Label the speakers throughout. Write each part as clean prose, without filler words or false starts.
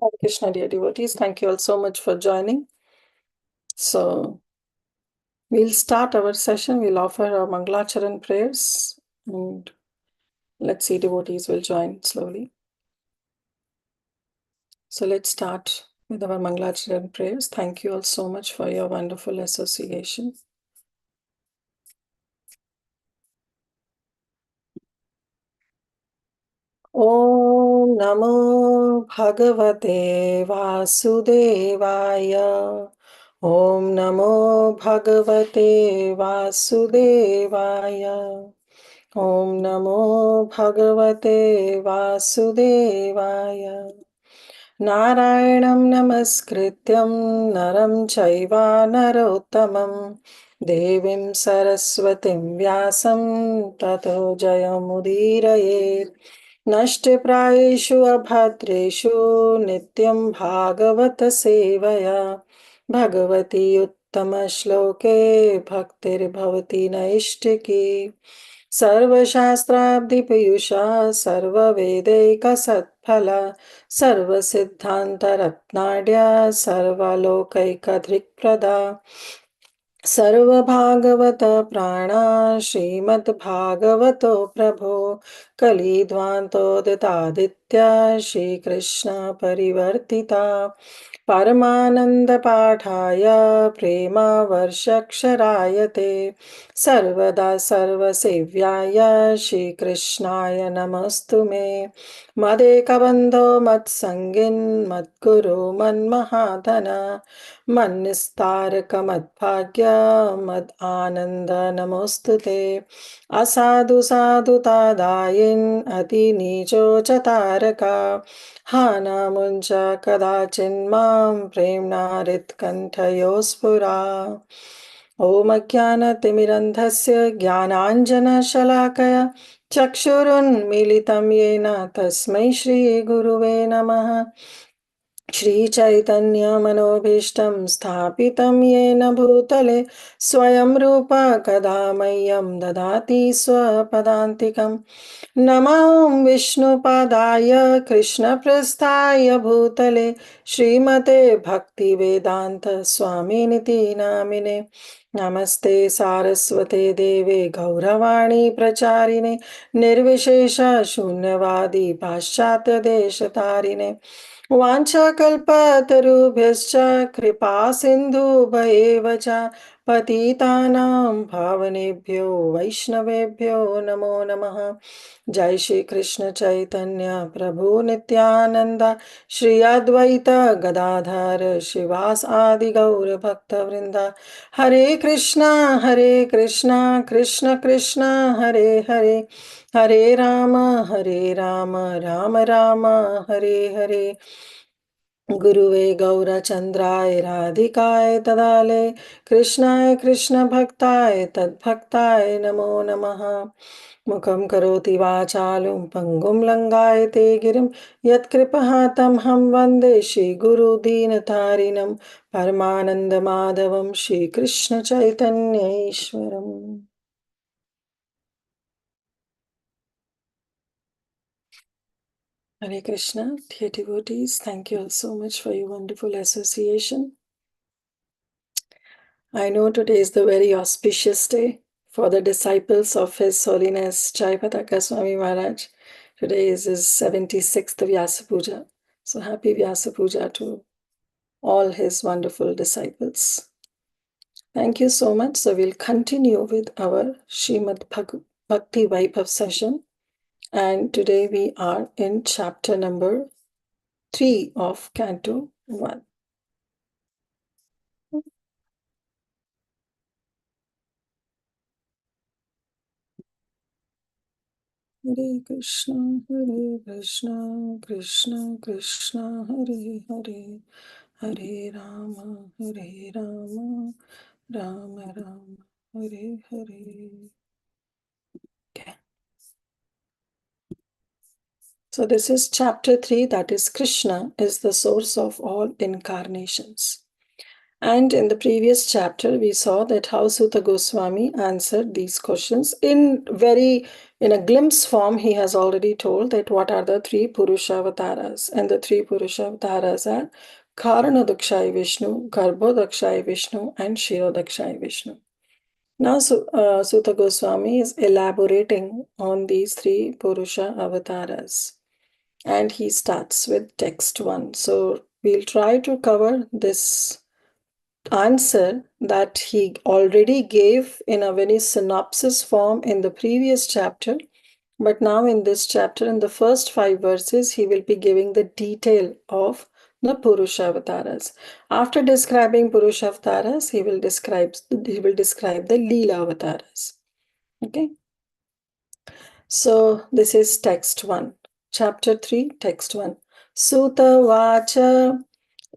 Speaker 1: Hare Krishna, dear devotees. Thank you all so much for joining. So, we'll start our session. We'll offer our Mangalacharan prayers and let's see, devotees will join slowly. So, let's start with our Mangalacharan prayers. Thank you all so much for your wonderful association. Om Namo Bhagavate Vasudevaya. Om Namo Bhagavate Vasudevaya. Om Namo Bhagavate Vasudevaya. Narayanam Namaskrityam Naram Chaiva Narottamam Devim Saraswatim Vyasam Tato Jayamudiraye Nashtiprayeshu Abhadreshu Nityam Bhagavata Sevaya Bhagavati Uttama Shloke Bhaktir Bhavati Naishtiki सर्वशास्त्राब्धिपीयूषा सर्ववेदैकसत्फला सर्वसिद्धान्तरत्नाढ्या सर्वलोकैकधृक्प्रदा सर्वभागवत प्राणा श्रीमद्भागवतो प्रभो कलिध्वान्तोदितादित्य श्रीकृष्ण परिवर्तिता परमानन्दपाठाय प्रेमवर्षक्षराय ते सर्वदा सर्वसेव्याय श्रीकृष्णाय नमस्तु मे मदेकबन्धो मत्सङ्गिन् मद्गुरो मन्महाधन मन्निस्तारकमद्भाग्य मद्आनन्द नमोऽस्तु ते असाधु साधुतादायिन् अतिनीचो च तारका हानामुञ्च कदाचिन्मां प्रेम्णा स्फुरा ॐ अज्ञानतिमिरन्धस्य ज्ञानाञ्जनशलाकया चक्षुरुन्मीलितं येन तस्मै श्रीगुरुवे नमः श्रीचैतन्यमनोभीष्टं स्थापितं येन भूतले स्वयं रूप कदा मह्यं ददाति स्वपदान्तिकं नमो विष्णुपादाय कृष्णप्रस्थाय भूतले श्रीमते भक्तिवेदान्त स्वामिनिति नामिने नमस्ते सारस्वते देवे गौरवाणी प्रचारिणे निर्विशेष शून्यवादी पाश्चात्यदेशतारिणे वाञ्छाकल्पतरुभ्यश्च कृपा सिन्धुभयेव च पतितानां पावनेभ्यो वैष्णवेभ्यो नमो नमः जय श्री कृष्ण चैतन्य प्रभु नित्यानंद श्री अद्वैत गदाधर शिवास आदि गौर भक्त वृंदा हरे कृष्णा कृष्ण कृष्ण हरे हरे हरे राम राम राम हरे हरे गुरुवे गौरचन्द्राय राधिकाय तदाले कृष्णाय कृष्ण भक्ताय तद्भक्ताय नमो नमः मुखं करोति वाचालं पङ्गुं लङ्घयते गिरिं यत्कृपः तमहं वन्दे श्रीगुरुदीनतारिणं परमानन्दमाधवं श्रीकृष्णचैतन्येश्वरम् Hare Krishna, dear devotees, thank you all so much for your wonderful association. I know today is the very auspicious day for the disciples of His Holiness Jayapataka Swami Maharaj. Today is his 76th Vyasa Puja. So happy Vyasa Puja to all his wonderful disciples. Thank you so much. So we'll continue with our Srimad Bhakti Vaibhav session. And today we are in chapter number 3 of Canto 1. Hare Krishna, Krishna Krishna, Hare Hare, Hare Rama, Rama Rama, Hare Hare. Okay. So this is chapter 3, that is Krishna is the source of all incarnations. And in the previous chapter, we saw that how Suta Goswami answered these questions in a glimpse form. He has already told that what are the three Purushavataras, and the three Purushavataras are Karanadakshay Vishnu, Garbhodakshay Vishnu, and Shirodakshay Vishnu. Now, Suta Goswami is elaborating on these three Purusha avatars, and he starts with text 1. So, we'll try to cover this answer that he already gave in a very synopsis form in the previous chapter. But now in this chapter, in the first 5 verses, he will be giving the detail of the Purushavataras. After describing Purushavataras, he will describe the Leela Avataras. Okay. So this is text 1. Chapter 3, text 1. Suta Vacha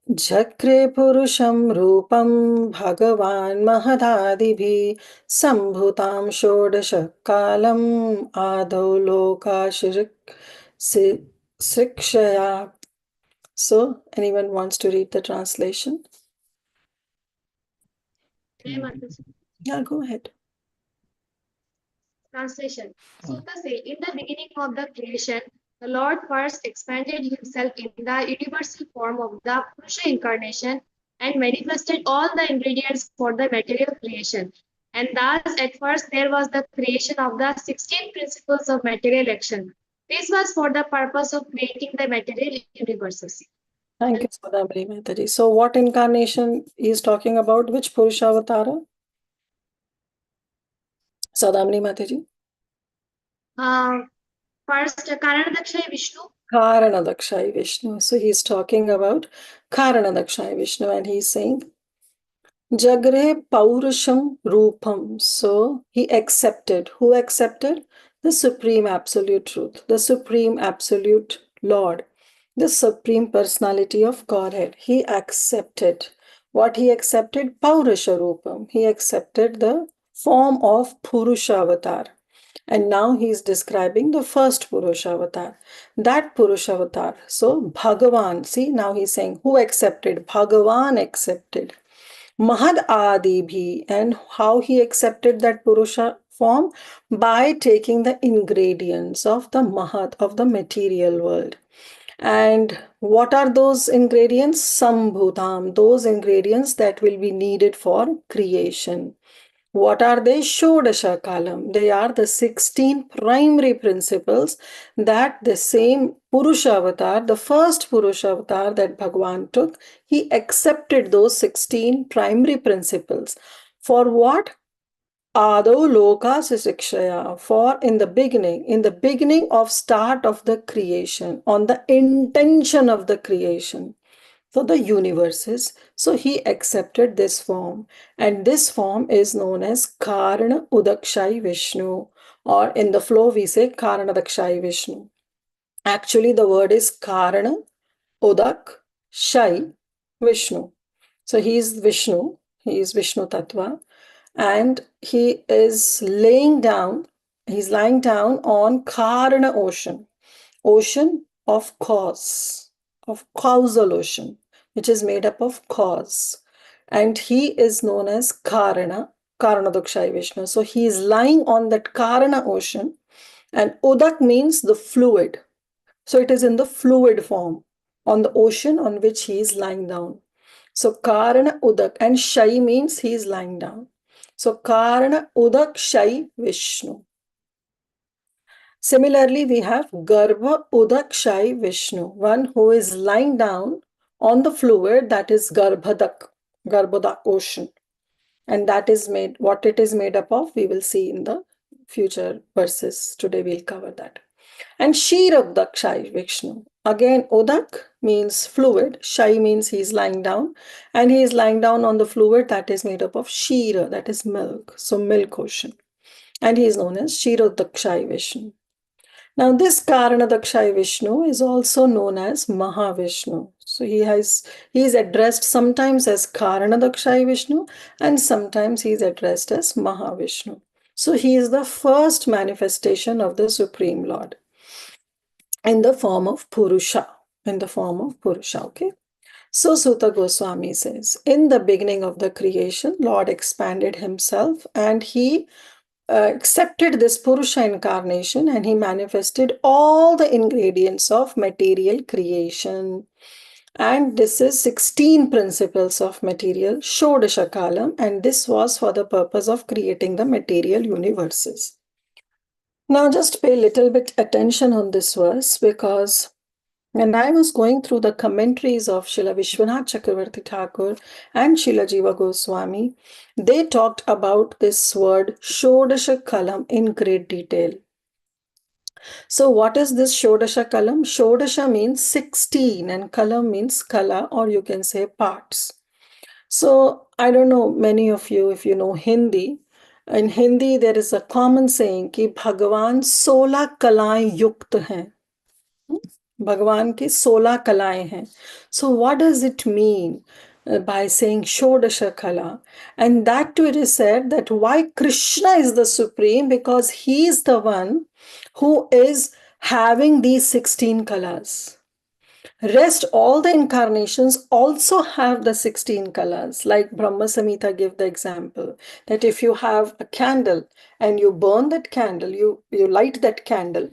Speaker 1: Jhakre Purusham Rupam Bhagavan Mahadadibi Sambhutam Shodasha Kalam Adau Loka Srikshaya. So, anyone wants to read the translation? Yeah, go ahead.
Speaker 2: Translation. Suta say, in the beginning of the creation, the Lord first expanded himself in the universal form of the Purusha incarnation and manifested all the ingredients for the material creation. And thus, at first, there was the creation of the 16 principles of material action. This was for the purpose of creating the material universes.
Speaker 1: Thank you, Sadamri Mehtaji. So, what incarnation he is talking about? Which Purusha Avatara? Sadamri Mehtaji?
Speaker 2: First, Karanadakshay Vishnu.
Speaker 1: Karanadakshay Vishnu. So, he is talking about Karanadakshay Vishnu, and he is saying, Jagre Paurusham Rupam. So he accepted. Who accepted? The Supreme Absolute Truth, the Supreme Absolute Lord, the Supreme Personality of Godhead. He accepted. What he accepted? Paurusha Rupam. He accepted the form of Purusha Avatar. And now he is describing the first Purusha Avatar. That Purusha Avatar. So Bhagavan. See, now he's saying who accepted? Bhagavan accepted. Mahad Adi bhi, and how he accepted that Purusha form? By taking the ingredients of the Mahad, of the material world. And what are those ingredients? Sambhutam, those ingredients that will be needed for creation. What are they? Shodasha Kalam. They are the 16 primary principles that the same Purusha avatar, the first Purusha avatar that Bhagwan took, he accepted those 16 primary principles. For what? Ado Loka Sishikshaya. For in the beginning of start of the creation, on the intention of the creation for the universes. So he accepted this form, and this form is known as Karana Udakshay Vishnu, or in the flow we say Karanadakshay Vishnu. Actually, the word is Karana Udak Shai Vishnu. So he is Vishnu, he is Vishnu Tattva, and he is lying down on Karana ocean of cause, of causal ocean, which is made up of cause. And he is known as Karanadakshay Vishnu. So he is lying on that Karana ocean, and Udak means the fluid. So it is in the fluid form on the ocean on which he is lying down. So Karana Udak, and Shai means he is lying down. So Karana Udak Shai Vishnu. Similarly, we have Garbha Udakshay Vishnu, one who is lying down on the fluid, that is Garbhodak ocean. And that is what it is made up of, we will see in the future verses. Today we'll cover that. And Kshirodakshay Vishnu. Again, Udak means fluid, Shai means he is lying down, and he is lying down on the fluid that is made up of Shira, that is milk, so milk ocean. And he is known as Kshirodakshay Vishnu. Now, this Karanadakshay Vishnu is also known as Mahavishnu. So he is addressed sometimes as Karanadakshay Vishnu, and sometimes he is addressed as Mahavishnu. So he is the first manifestation of the Supreme Lord in the form of Purusha. Okay. So Suta Goswami says, in the beginning of the creation, Lord expanded himself and he accepted this Purusha incarnation and he manifested all the ingredients of material creation. And this is 16 principles of material, Shodasha Kalam, and this was for the purpose of creating the material universes. Now just pay a little bit attention on this verse, because when I was going through the commentaries of Srila Vishwanath Chakravarti Thakur and Srila Jiva Goswami, they talked about this word Shodasha Kalam in great detail. So what is this Shodasha Kalam? Shodasha means 16 and Kalam means kala, or you can say parts. So I don't know many of you if you know Hindi. In Hindi there is a common saying कि भगवान 16 कलाएं युक्त हैं. भगवान की 16 कलाएं हैं. So what does it mean by saying Shodasha Kala? And that too it is said that why Krishna is the supreme, because he is the one who is having these 16 kalas. Rest all the incarnations also have the 16 colors. Like Brahma Samhita give the example that if you have a candle and you burn that candle, you light that candle,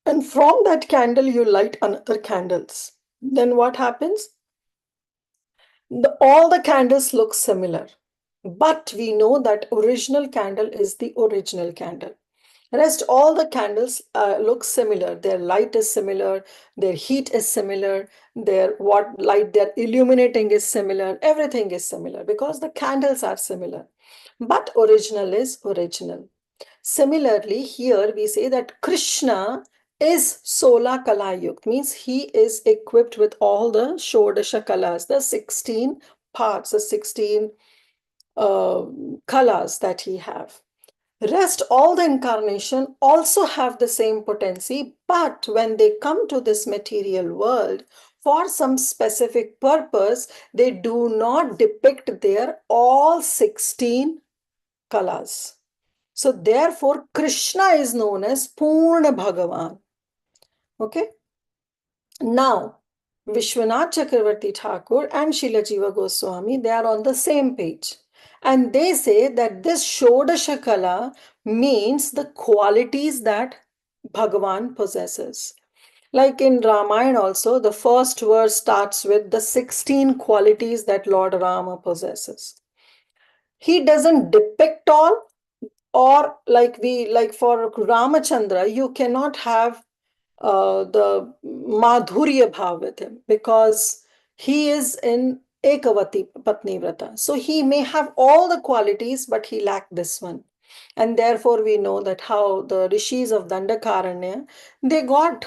Speaker 1: and from that candle you light another candles, then what happens? All the candles look similar, but we know that original candle is the original candle. Rest all the candles look similar. Their light is similar, their heat is similar, their what light they're illuminating is similar, everything is similar because the candles are similar. But original is original. Similarly, here we say that Krishna is Sola Kala Yukt, means he is equipped with all the Shodasha Kalas, the 16 parts, the 16 kalas that he have. Rest all the incarnation also have the same potency, but when they come to this material world for some specific purpose, they do not depict their all 16 kalas. So therefore, Krishna is known as Purna Bhagavan. Okay. Now, Vishwanath Chakravarti Thakur and Srila Jiva Goswami, they are on the same page. And they say that this Shodasha Kala means the qualities that Bhagavan possesses. Like in Ramayana also, the first verse starts with the 16 qualities that Lord Rama possesses. He doesn't depict all, or like for Ramachandra, you cannot have the madhurya bhav with him because he is in ekavati patni vrata. So he may have all the qualities, but he lacked this one. And therefore we know that how the rishis of Dandakaranya, they got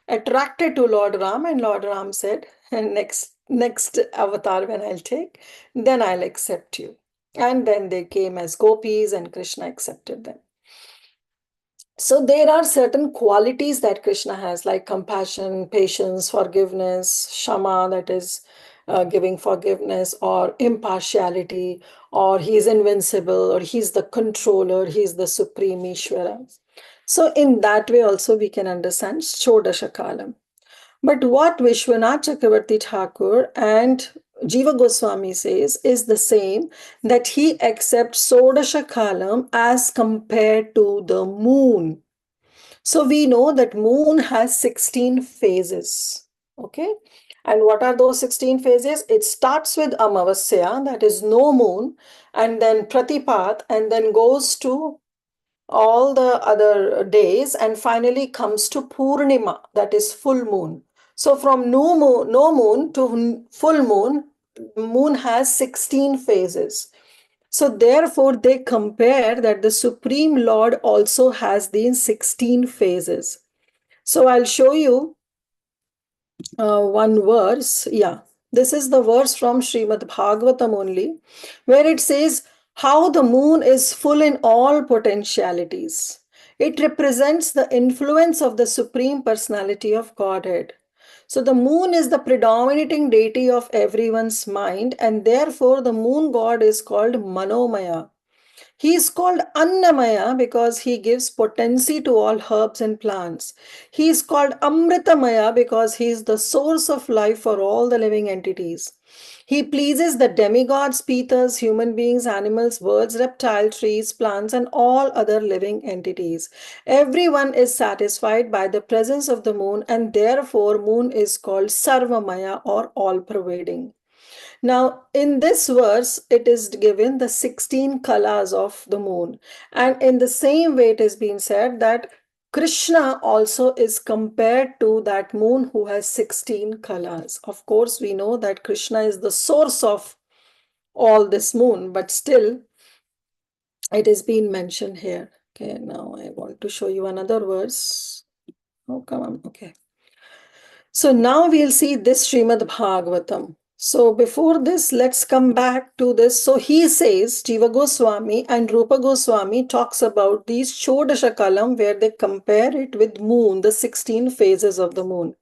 Speaker 1: attracted to Lord Ram, and Lord Ram said, next avatar when I'll take, then I'll accept you. And then they came as gopis and Krishna accepted them. So there are certain qualities that Krishna has, like compassion, patience, forgiveness, shama, that is giving forgiveness, or impartiality, or he's invincible, or he's the controller, he's the supreme Ishvara. So in that way also we can understand Shodasha Kalam. But what Vishwanath Chakravarti Thakur and Jiva Goswami says is the same, that he accepts Sodasha Kalam as compared to the moon. So we know that moon has 16 phases. Okay. And what are those 16 phases? It starts with Amavasya, that is no moon, and then Pratipat, and then goes to all the other days, and finally comes to Purnima, that is full moon. So from no moon to full moon, moon has 16 phases. So therefore they compare that the Supreme Lord also has these 16 phases. So I'll show you one verse. Yeah, this is the verse from Srimad Bhagavatam only, where it says how the moon is full in all potentialities. It represents the influence of the Supreme Personality of Godhead. So the moon is the predominating deity of everyone's mind, and therefore the moon god is called Manomaya. He is called Annamaya because he gives potency to all herbs and plants. He is called Amritamaya because he is the source of life for all the living entities. He pleases the demigods, Pithas, human beings, animals, birds, reptiles, trees, plants, and all other living entities. Everyone is satisfied by the presence of the moon, and therefore moon is called Sarvamaya or all-pervading. Now, in this verse, it is given the 16 colors of the moon. And in the same way, it is being said that Krishna also is compared to that moon who has 16 colors. Of course, we know that Krishna is the source of all this moon, but still, it is being mentioned here. Okay, now I want to show you another verse. Oh, come on. Okay. So now we'll see this Srimad Bhagavatam. So before this, let's come back to this. So he says, Jiva Goswami and Rupa Goswami talks about these Shodasha Kalam where they compare it with moon, the 16 phases of the moon.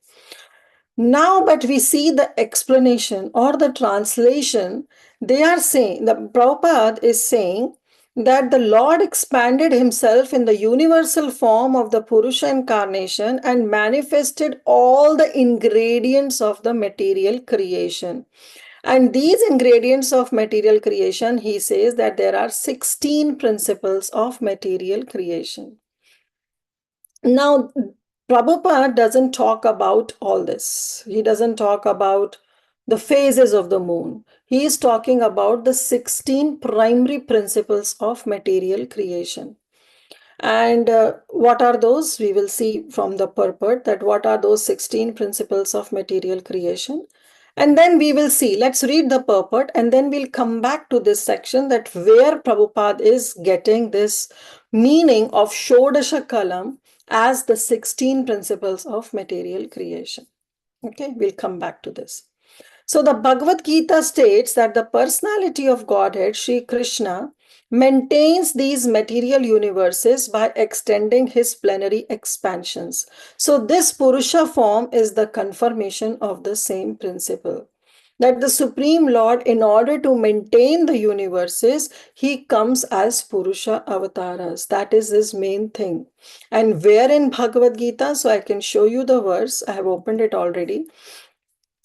Speaker 1: Now, but we see the explanation or the translation, they are saying, the Prabhupada is saying that the Lord expanded himself in the universal form of the Purusha incarnation and manifested all the ingredients of the material creation. And these ingredients of material creation, he says that there are 16 principles of material creation. Now, Prabhupada doesn't talk about all this. He doesn't talk about the phases of the moon. He is talking about the 16 primary principles of material creation. And what are those? We will see from the purport that what are those 16 principles of material creation. And then we will see, let's read the purport and then we'll come back to this section that where Prabhupada is getting this meaning of Shodasha Kalam as the 16 principles of material creation. Okay, we'll come back to this. So the Bhagavad Gita states that the personality of Godhead, Sri Krishna, maintains these material universes by extending his plenary expansions. So this Purusha form is the confirmation of the same principle. That the Supreme Lord, in order to maintain the universes, he comes as Purusha avatars. That is his main thing. And where in Bhagavad Gita, so I can show you the verse, I have opened it already.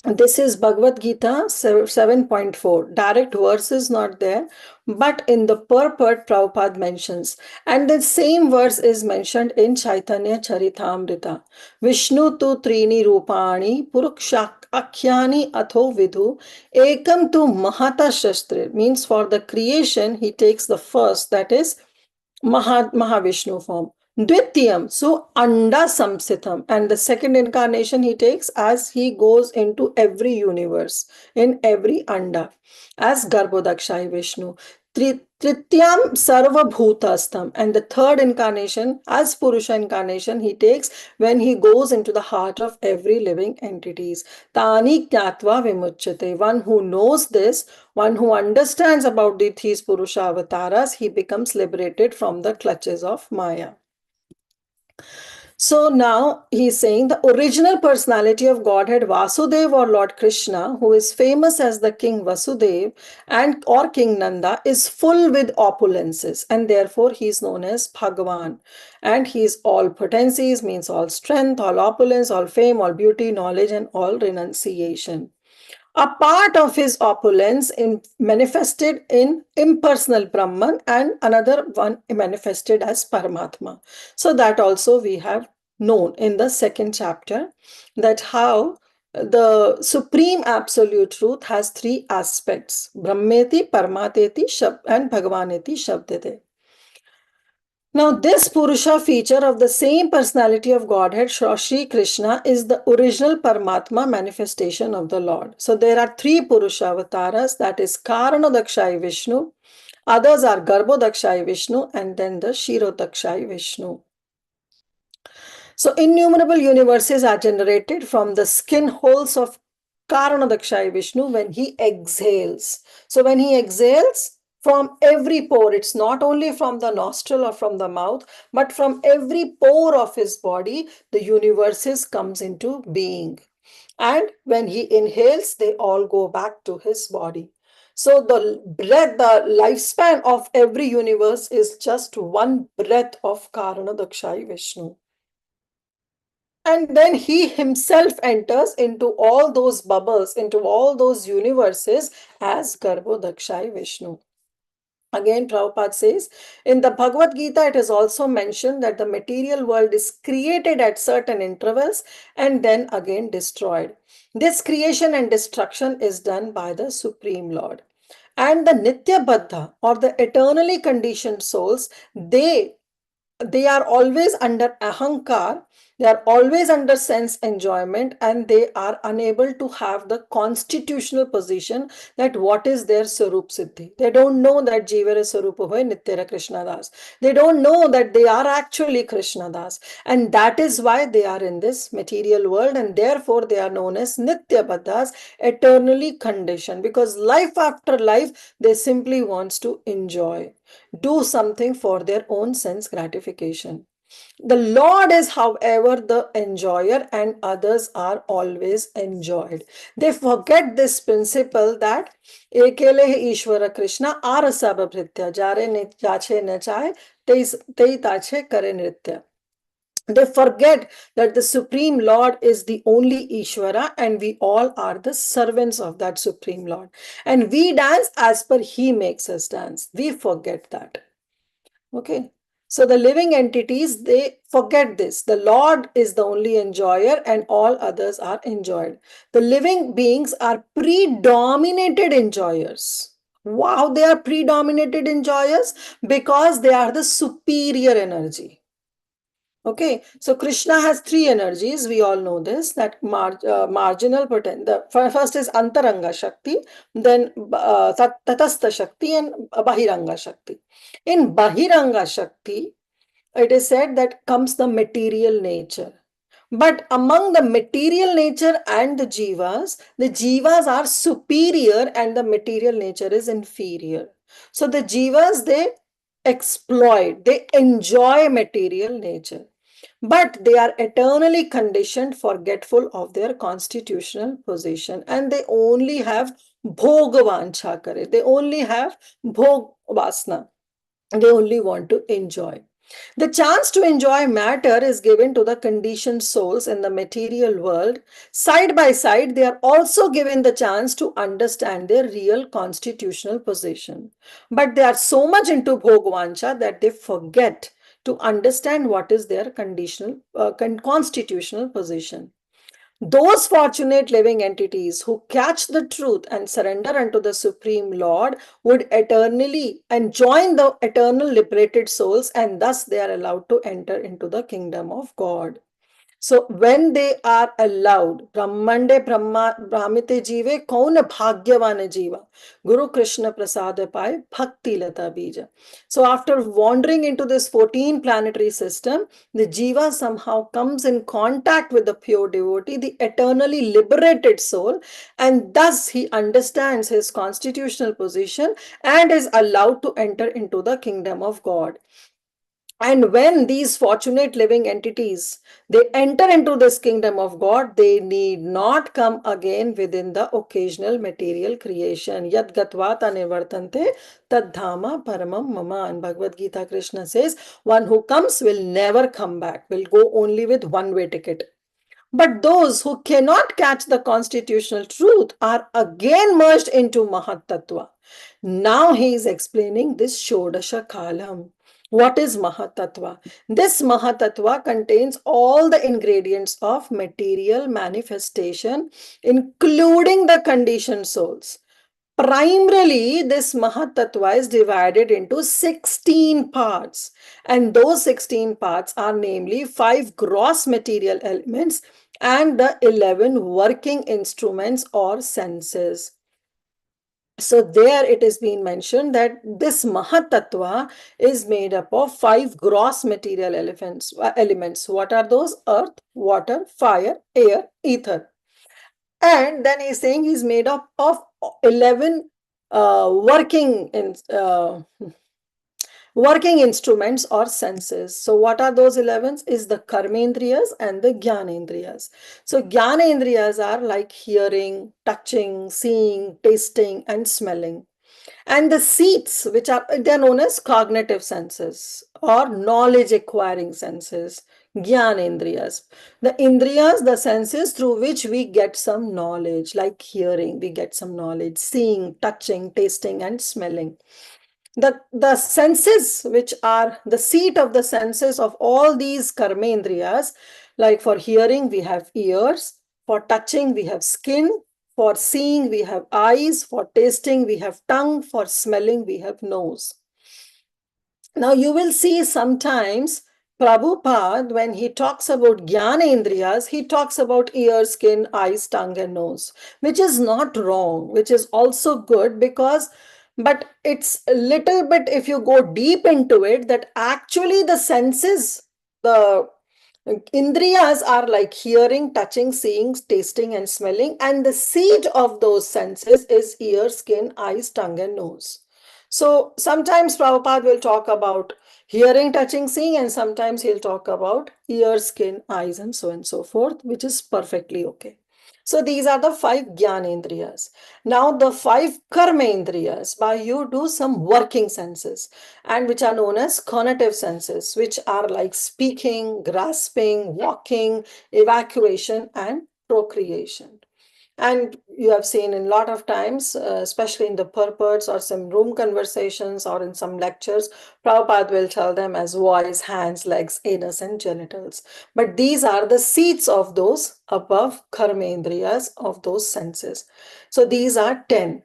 Speaker 1: This is Bhagavad Gita 7.4. Direct verse is not there, but in the purport, Prabhupada mentions. And the same verse is mentioned in Chaitanya Charitamrita. Vishnu tu trini rupani puruksha akhyani atho vidhu ekam tu mahata shastra. Means for the creation, he takes the first, that is Mahavishnu form. Dvitiyam, so Anda Samsitam. And the second incarnation he takes as he goes into every universe, in every Anda, as Garbhodakshai Vishnu. Trityam Sarva Bhutastam. And the third incarnation, as Purusha incarnation, he takes when he goes into the heart of every living entities. Tani Kyatva Vimuchyate. One who knows this, one who understands about these Purusha avatars, he becomes liberated from the clutches of Maya. So now he's saying the original personality of Godhead Vasudev or Lord Krishna, who is famous as the King Vasudev and or King Nanda, is full with opulences and therefore he is known as Bhagavan. And he is all potencies, means all strength, all opulence, all fame, all beauty, knowledge, and all renunciation. A part of his opulence manifested in impersonal Brahman and another one manifested as Paramatma. So that also we have known in the second chapter that how the supreme absolute truth has three aspects: Brahmeti, Paramateti, and Bhagavaneti Shabdete. Now, this Purusha feature of the same personality of Godhead, Shri Krishna, is the original Paramatma manifestation of the Lord. So, there are three Purusha avatars, that is Karanodakshai Vishnu, others are Garbhodakshai Vishnu, and then the Shirodakshai Vishnu. So, innumerable universes are generated from the skin holes of Karanodakshai Vishnu when he exhales. So, when he exhales, from every pore, it's not only from the nostril or from the mouth, but from every pore of his body, the universes comes into being. And when he inhales, they all go back to his body. So the lifespan of every universe is just one breath of Karana Dakshai Vishnu. And then he himself enters into all those bubbles, into all those universes as Garbho Dakshai Vishnu. Again, Prabhupada says, in the Bhagavad Gita, it is also mentioned that the material world is created at certain intervals and then again destroyed. This creation and destruction is done by the Supreme Lord. And the Nitya Baddha, or the eternally conditioned souls, they are always under ahankar, they are always under sense enjoyment, and they are unable to have the constitutional position that what is their Sarup Siddhi. They don't know that Jivara Sarupa Hoy Nityara Krishna Das. They don't know that they are actually Krishna Das. And that is why they are in this material world, and therefore they are known as Nitya Baddhas, eternally conditioned, because life after life they simply wants to enjoy, do something for their own sense gratification. The Lord is, however, the enjoyer, and others are always enjoyed. They forget this principle that Ekele Ishvara Krishna Arasaba Bhritya Jare Jache Nachaye Tei Tache Kare Nritya. They forget that the Supreme Lord is the only Ishvara and we all are the servants of that Supreme Lord. And we dance as per He makes us dance. We forget that. Okay. So the living entities, they forget this. The Lord is the only enjoyer and all others are enjoyed. The living beings are predominated enjoyers. Wow, they are predominated enjoyers because they are the superior energy. Okay, so Krishna has three energies. We all know this, that marginal potential. The first is Antaranga Shakti, then Tatastha Shakti, and Bahiranga Shakti. In Bahiranga Shakti, it is said that comes the material nature. But among the material nature and the jivas are superior and the material nature is inferior. So the jivas, they exploit, they enjoy material nature. But they are eternally conditioned, forgetful of their constitutional position, and they only have bhogavansha kare. They only have bhog vasna. They only want to enjoy. The chance to enjoy matter is given to the conditioned souls in the material world. Side by side, they are also given the chance to understand their real constitutional position. But they are so much into Bhogwancha that they forget to understand what is their constitutional position. Those fortunate living entities who catch the truth and surrender unto the Supreme Lord would eternally and join the eternal liberated souls, and thus they are allowed to enter into the kingdom of God. So when they are allowed, Brahmande Brahmite Jive Kaun Bhagyavan Jiva, Guru Krishna Prasad Pai Bhakti Lata Bija. So after wandering into this 14 planetary system, the Jiva somehow comes in contact with the pure devotee, the eternally liberated soul, and thus he understands his constitutional position and is allowed to enter into the kingdom of God. And when these fortunate living entities, they enter into this kingdom of God, they need not come again within the occasional material creation. Yad gatvata nivartante tad dhama paramam mama. In Bhagavad Gita, Krishna says, one who comes will never come back, will go only with one-way ticket. But those who cannot catch the constitutional truth are again merged into Mahat Tattva. Now he is explaining this Shodasha Kalam. What is Mahatattva? This Mahatattva contains all the ingredients of material manifestation, including the conditioned souls. Primarily, this Mahatattva is divided into 16 parts, and those 16 parts are namely 5 gross material elements and the 11 working instruments or senses. So there it is being mentioned that this Mahatattva is made up of 5 gross material elements. What are those? Earth, water, fire, air, ether. And then he's saying he's made up of 11 working instruments or senses. So what are those 11? Is the karmendriyas and the jnanendriyas. So jnanendriyas are like hearing, touching, seeing, tasting and smelling. And the seats, which are, they're known as cognitive senses or knowledge acquiring senses, Gyanendriyas. The Indriyas, the senses through which we get some knowledge, like hearing, we get some knowledge, seeing, touching, tasting, and smelling. The senses, which are the seat of the senses of all these karmendriyas, like for hearing, we have ears, for touching, we have skin, for seeing, we have eyes, for tasting, we have tongue, for smelling, we have nose. Now, you will see sometimes Prabhupada, when he talks about Jnanendriyas, he talks about ear, skin, eyes, tongue, and nose, which is not wrong, which is also good because, but it's a little bit, if you go deep into it, that actually the senses, the Indriyas are like hearing, touching, seeing, tasting, and smelling, and the seat of those senses is ear, skin, eyes, tongue, and nose. So sometimes Prabhupada will talk about hearing, touching, seeing, and sometimes he'll talk about ear, skin, eyes, and so forth, which is perfectly okay. So these are the five Jnanendriyas. Now the five Karmendriyas, by you do some working senses, and which are known as conative senses, which are like speaking, grasping, walking, evacuation, and procreation. And you have seen in a lot of times, especially in the purports or some room conversations or in some lectures, Prabhupada will tell them as voice, hands, legs, anus, and genitals. But these are the seats of those above karmendriyas, of those senses. So these are 10.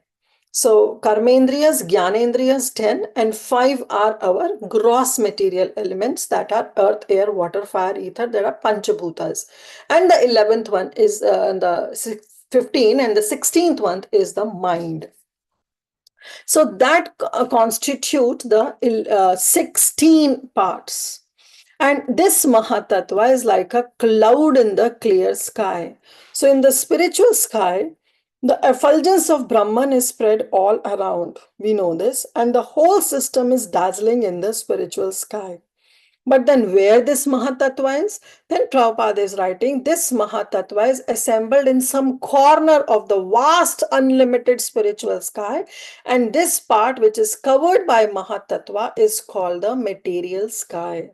Speaker 1: So karmendriyas, jnanendriyas 10, and 5 are our gross material elements, that are earth, air, water, fire, ether, that are panchabhutas. And the 11th one is the 15, and the 16th one is the mind. So that constitute the 16 parts. And this Mahatattva is like a cloud in the clear sky. So in the spiritual sky, the effulgence of Brahman is spread all around. We know this. And the whole system is dazzling in the spiritual sky. But then where this Mahatattva is? Then Prabhupada is writing, this Mahatattva is assembled in some corner of the vast unlimited spiritual sky. And this part which is covered by Mahatattva is called the material sky.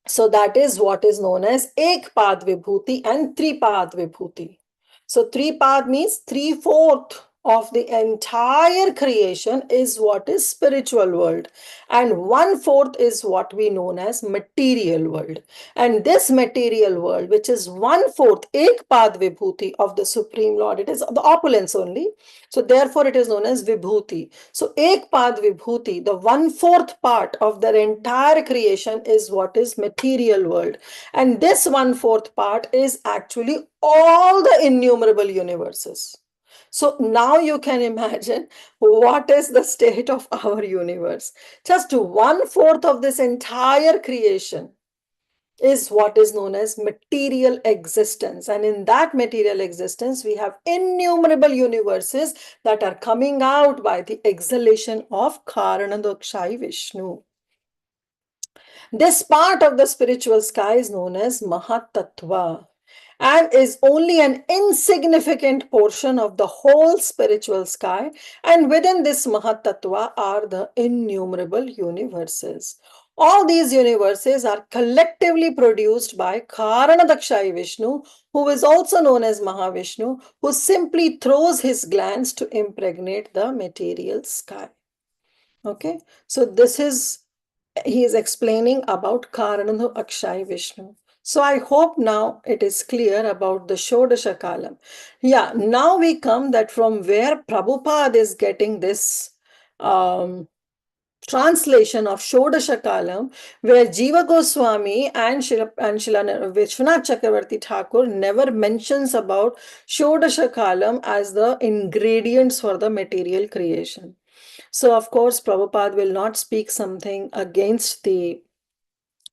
Speaker 1: So that is what is known as Ekpad Vibhuti and Tripad Vibhuti. So Tripad means 3/4 of the entire creation is what is spiritual world, and 1/4 is what we known as material world. And this material world, which is 1/4 Ekpad Vibhuti of the Supreme Lord, it is the opulence only. So therefore it is known as Vibhuti. So Ekpad Vibhuti, the 1/4 part of their entire creation is what is material world. And this 1/4 part is actually all the innumerable universes. So now you can imagine what is the state of our universe. Just 1/4 of this entire creation is what is known as material existence. And in that material existence, we have innumerable universes that are coming out by the exhalation of Karanadakshayi Vishnu. This part of the spiritual sky is known as Mahatattva and is only an insignificant portion of the whole spiritual sky. And within this Mahatattva are the innumerable universes. All these universes are collectively produced by Karanadakshayi Vishnu, who is also known as Mahavishnu, who simply throws his glands to impregnate the material sky. Okay, so this is, he is explaining about Karanadu Akshay Vishnu. So I hope now it is clear about the Shodasha Kalam. Yeah, now we come that from where Prabhupada is getting this translation of Shodasha Kalam, where Jiva Goswami and Srila Vishwanath Chakravarti Thakur never mentions about Shodasha Kalam as the ingredients for the material creation. So, of course, Prabhupada will not speak something against the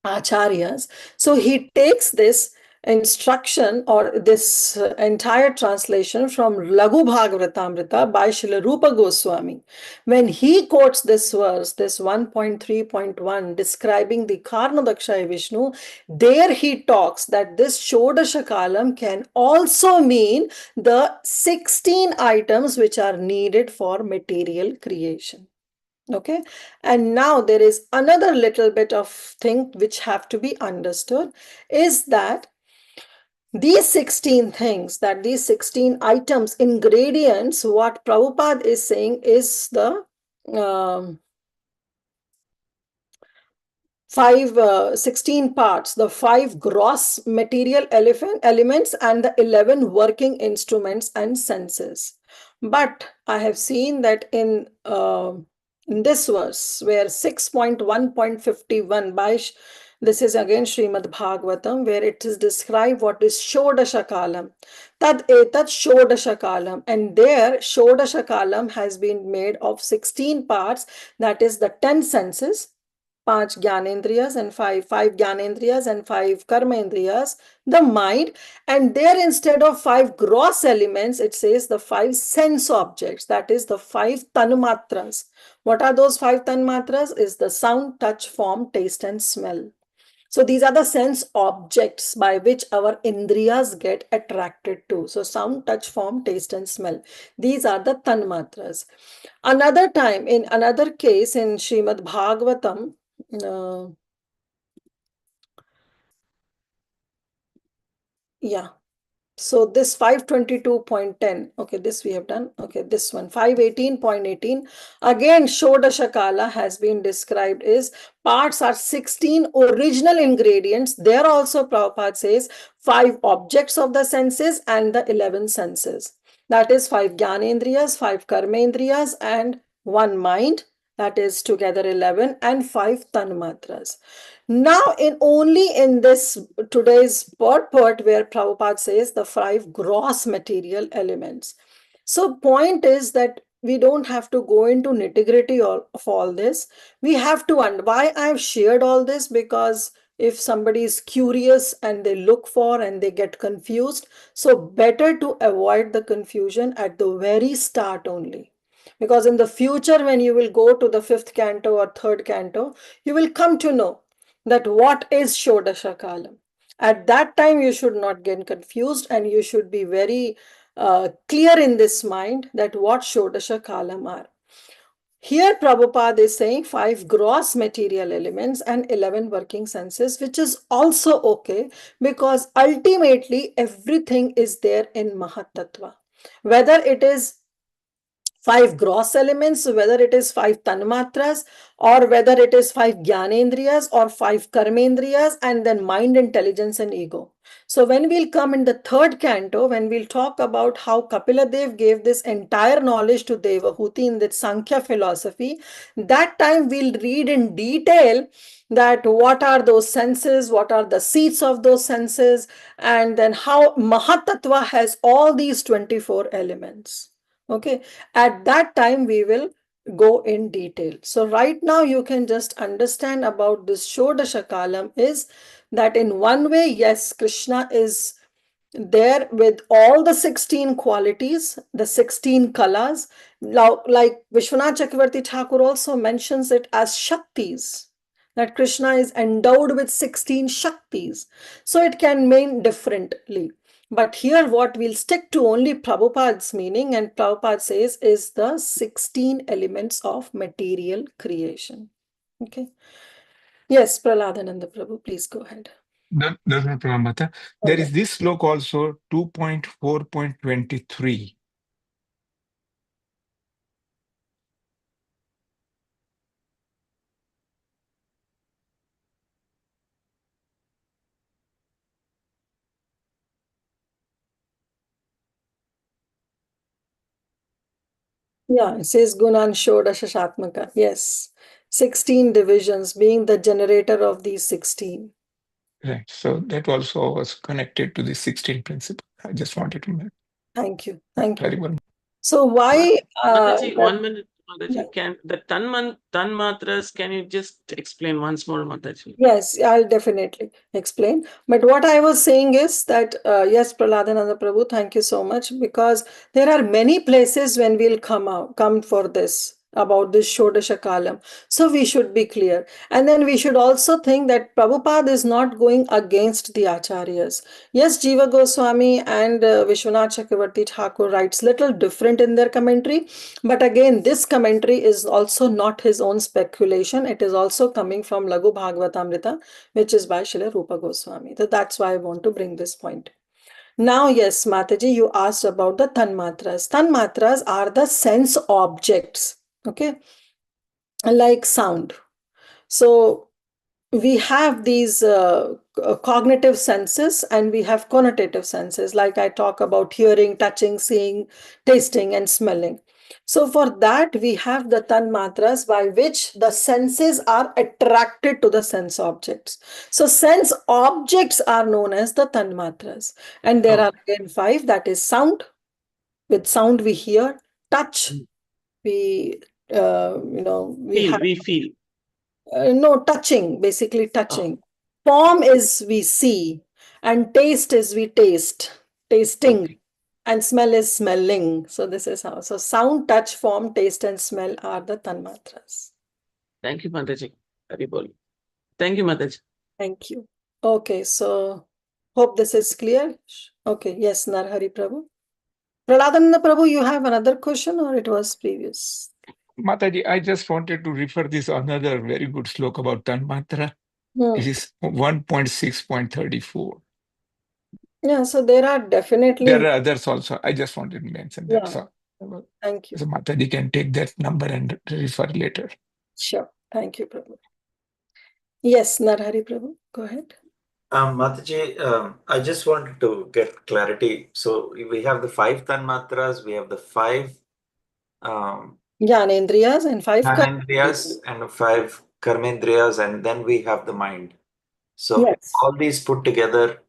Speaker 1: Acharyas. So, he takes this instruction or this entire translation from Laghu Bhagavatamrita by Srila Rupa Goswami. When he quotes this verse, this 1.3.1, describing the Karnadakshaya Vishnu, there he talks that this Shodasha Kalam can also mean the 16 items which are needed for material creation. Okay, and now there is another little bit of thing which have to be understood is that these 16 things, that these 16 items, ingredients, what Prabhupada is saying is the um, 16 parts, the 5 gross material elements and the 11 working instruments and senses. But I have seen that in this verse where 6.1.51 by this is again Srimad Bhagavatam, where it is described what is Shodashakalam. Tad etat Shodashakalam. And there Shodashakalam has been made of 16 parts, that is the 10 senses, 5 Gyanendriyas and 5 Gyanendriyas and 5 Karmendriyas, the mind, and there instead of 5 gross elements, it says the 5 sense objects, that is the 5 tanmatras. What are those 5 tanmatras? Is the sound, touch, form, taste and smell. So these are the sense objects by which our indriyas get attracted to. So sound, touch, form, taste and smell. These are the tanmatras. Another time, in another case in Srimad Bhagavatam, yeah. So this 522.10, okay, this we have done. Okay, this one, 518.18, again, Shodashakala has been described as parts are 16 original ingredients. There also Prabhupada says 5 objects of the senses and the 11 senses. That is 5 Gyanendriyas, 5 Karmendriyas and 1 mind. That is together 11 and 5 Tanmatras. Now, only in this today's purport where Prabhupada says the 5 gross material elements. So point is that we don't have to go into nitty-gritty of all this. We have to, and why I've shared all this, because if somebody is curious and they look for and they get confused, so better to avoid the confusion at the very start only. Because in the future, when you will go to the 5th canto or 3rd canto, you will come to know that what is Shodasha Kalam. At that time, you should not get confused and you should be very clear in this mind that what Shodasha Kalam are. Here, Prabhupada is saying 5 gross material elements and 11 working senses, which is also okay because ultimately everything is there in Mahatattva. Whether it is 5 gross elements, whether it is 5 tanmatras or whether it is 5 gyanendriyas or 5 karmendriyas and then mind, intelligence and ego. So when we'll come in the 3rd canto, when we'll talk about how Kapila Dev gave this entire knowledge to Devahuti in the Sankhya philosophy, that time we'll read in detail that what are those senses, what are the seats of those senses, and then how Mahatattva has all these 24 elements. Okay, at that time we will go in detail. So right now you can just understand about this Shodasha Kalam is that in one way, yes, Krishna is there with all the 16 qualities, the 16 kalas. Now, like Vishwanath Chakravarti Thakur also mentions it as Shaktis, that Krishna is endowed with 16 Shaktis. So it can mean differently. But here what we'll stick to only Prabhupada's meaning, and Prabhupada says is the 16 elements of material creation. Okay. Yes, Praladananda Prabhu, please go ahead.
Speaker 3: That's not Prabhupada. There is this sloka also, 2.4.23.
Speaker 1: Yeah, it says Gunan Shodashashatmaka. Yes, 16 divisions being the generator of these 16.
Speaker 3: Right. So that also was connected to the 16 principle. I just wanted to make.
Speaker 1: Thank you. Thank
Speaker 3: Very
Speaker 1: you.
Speaker 3: well.
Speaker 1: So why?
Speaker 4: Mataji, 1 minute. Mataji, can the tanmatras, can you just explain once more, Mataji?
Speaker 1: Yes, I'll definitely explain. But what I was saying is that, yes, Prahladana Prabhu, thank you so much, because there are many places when we'll come for this, about this Shodasha Kalam. So we should be clear. And then we should also think that Prabhupada is not going against the Acharyas. Yes, Jiva Goswami and Vishwanath Chakravarti Thakur writes little different in their commentary. But again, this commentary is also not his own speculation. It is also coming from Laghu Bhagavatamrita, which is by Srila Rupa Goswami. So that's why I want to bring this point. Now, yes, Mataji, you asked about the tanmatras. Tanmatras are the sense objects, okay, like sound. So we have these cognitive senses and we have connotative senses, like I talk about hearing, touching, seeing, tasting, and smelling. So for that, we have the tanmatras by which the senses are attracted to the sense objects. So sense objects are known as the tanmatras. And there are again 5, that is sound. With sound we hear, touch, we, we have
Speaker 4: We feel.
Speaker 1: no, touching, basically touching. Form is we see, and taste is we taste, tasting,
Speaker 4: Okay.
Speaker 1: and smell is smelling. So this is how. So sound, touch, form, taste, and smell are the tanmatras.
Speaker 4: Thank you, Mataji. Haribol. Thank you, Mataji.
Speaker 1: Thank you. Okay, so hope this is clear. Okay, yes, Narhari Prabhu. Praladananda Prabhu, you have another question or it was previous?
Speaker 3: Mataji, I just wanted to refer this another very good slok about Tanmatra. It is 1.6.34.
Speaker 1: Yeah, so there are definitely.
Speaker 3: There are others also. I just wanted to mention that.
Speaker 1: Yeah.
Speaker 3: So,
Speaker 1: Thank you.
Speaker 3: so Mataji can take that number and refer later.
Speaker 1: Sure. Thank you, Prabhu. Yes, Narhari Prabhu, go ahead.
Speaker 5: Mataji, I just wanted to get clarity. So we have the 5 tanmatras, we have the 5
Speaker 1: Jnanendriyas and 5
Speaker 5: Jnanendriyas and 5 karmendriyas, and then we have the mind. So
Speaker 1: yes.
Speaker 5: all these put together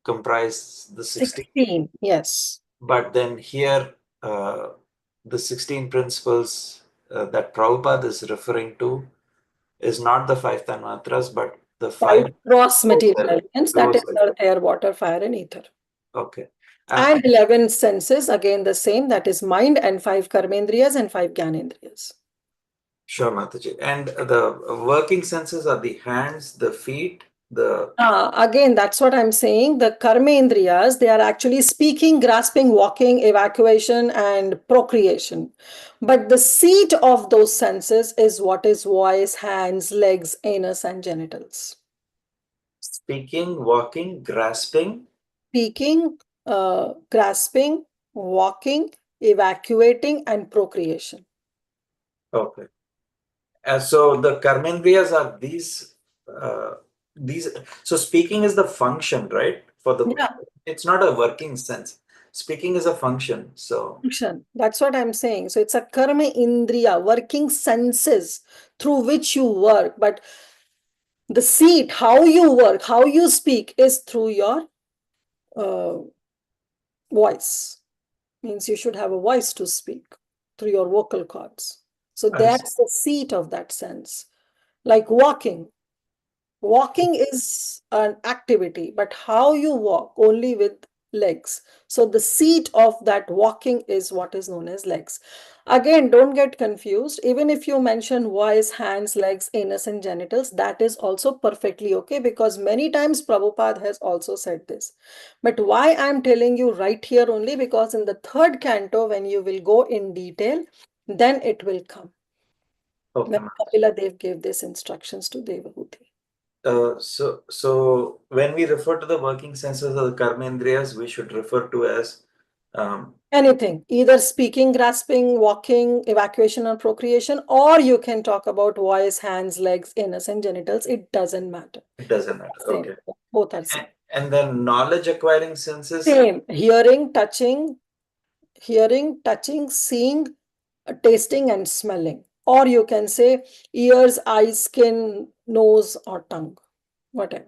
Speaker 5: comprise the 16.
Speaker 1: 16, yes.
Speaker 5: But then here, the 16 principles that Prabhupada is referring to is not the 5 tanmatras, but the 5
Speaker 1: cross material elements, that is earth, air, water, fire, and ether.
Speaker 5: Okay.
Speaker 1: And 11 senses, again the same, that is mind, and 5 karmendriyas and 5 jnanendriyas.
Speaker 5: Sure, Mataji. And the working senses are the hands, the feet, the...
Speaker 1: Again, that's what I'm saying. The karmendriyas, they are actually speaking, grasping, walking, evacuation, and procreation. But the seat of those senses is what is voice, hands, legs, anus, and genitals.
Speaker 5: Speaking, walking, grasping.
Speaker 1: Speaking, grasping, walking, evacuating, and procreation.
Speaker 5: Okay. So the karmendriyas are these. So speaking is the function, right? For the It's not a working sense. Speaking is a function. So
Speaker 1: function. That's what I'm saying. So it's a karma indriya, working senses through which you work. But the seat, how you work, how you speak, is through your voice. Means you should have a voice to speak through your vocal cords. So that's the seat of that sense. Like walking. Walking is an activity, but how you walk only with legs. So the seat of that walking is what is known as legs. Again, don't get confused. Even if you mention voice, hands, legs, anus, and genitals, that is also perfectly okay, because many times Prabhupada has also said this. But why I'm telling you right here only, because in the 3rd canto, when you will go in detail, then it will come. When Kapila Dev gave these instructions to Devahuti.
Speaker 5: So when we refer to the working senses of the karmendriyas, we should refer to as
Speaker 1: anything, either speaking, grasping, walking, evacuation, or procreation, or you can talk about voice, hands, legs, anus, and genitals. It doesn't matter.
Speaker 5: It doesn't matter.
Speaker 1: Same.
Speaker 5: Okay.
Speaker 1: Both are same.
Speaker 5: And then knowledge acquiring senses.
Speaker 1: Same. Hearing, touching, seeing, tasting, and smelling. Or you can say ears, eyes, skin, nose, or tongue. Whatever.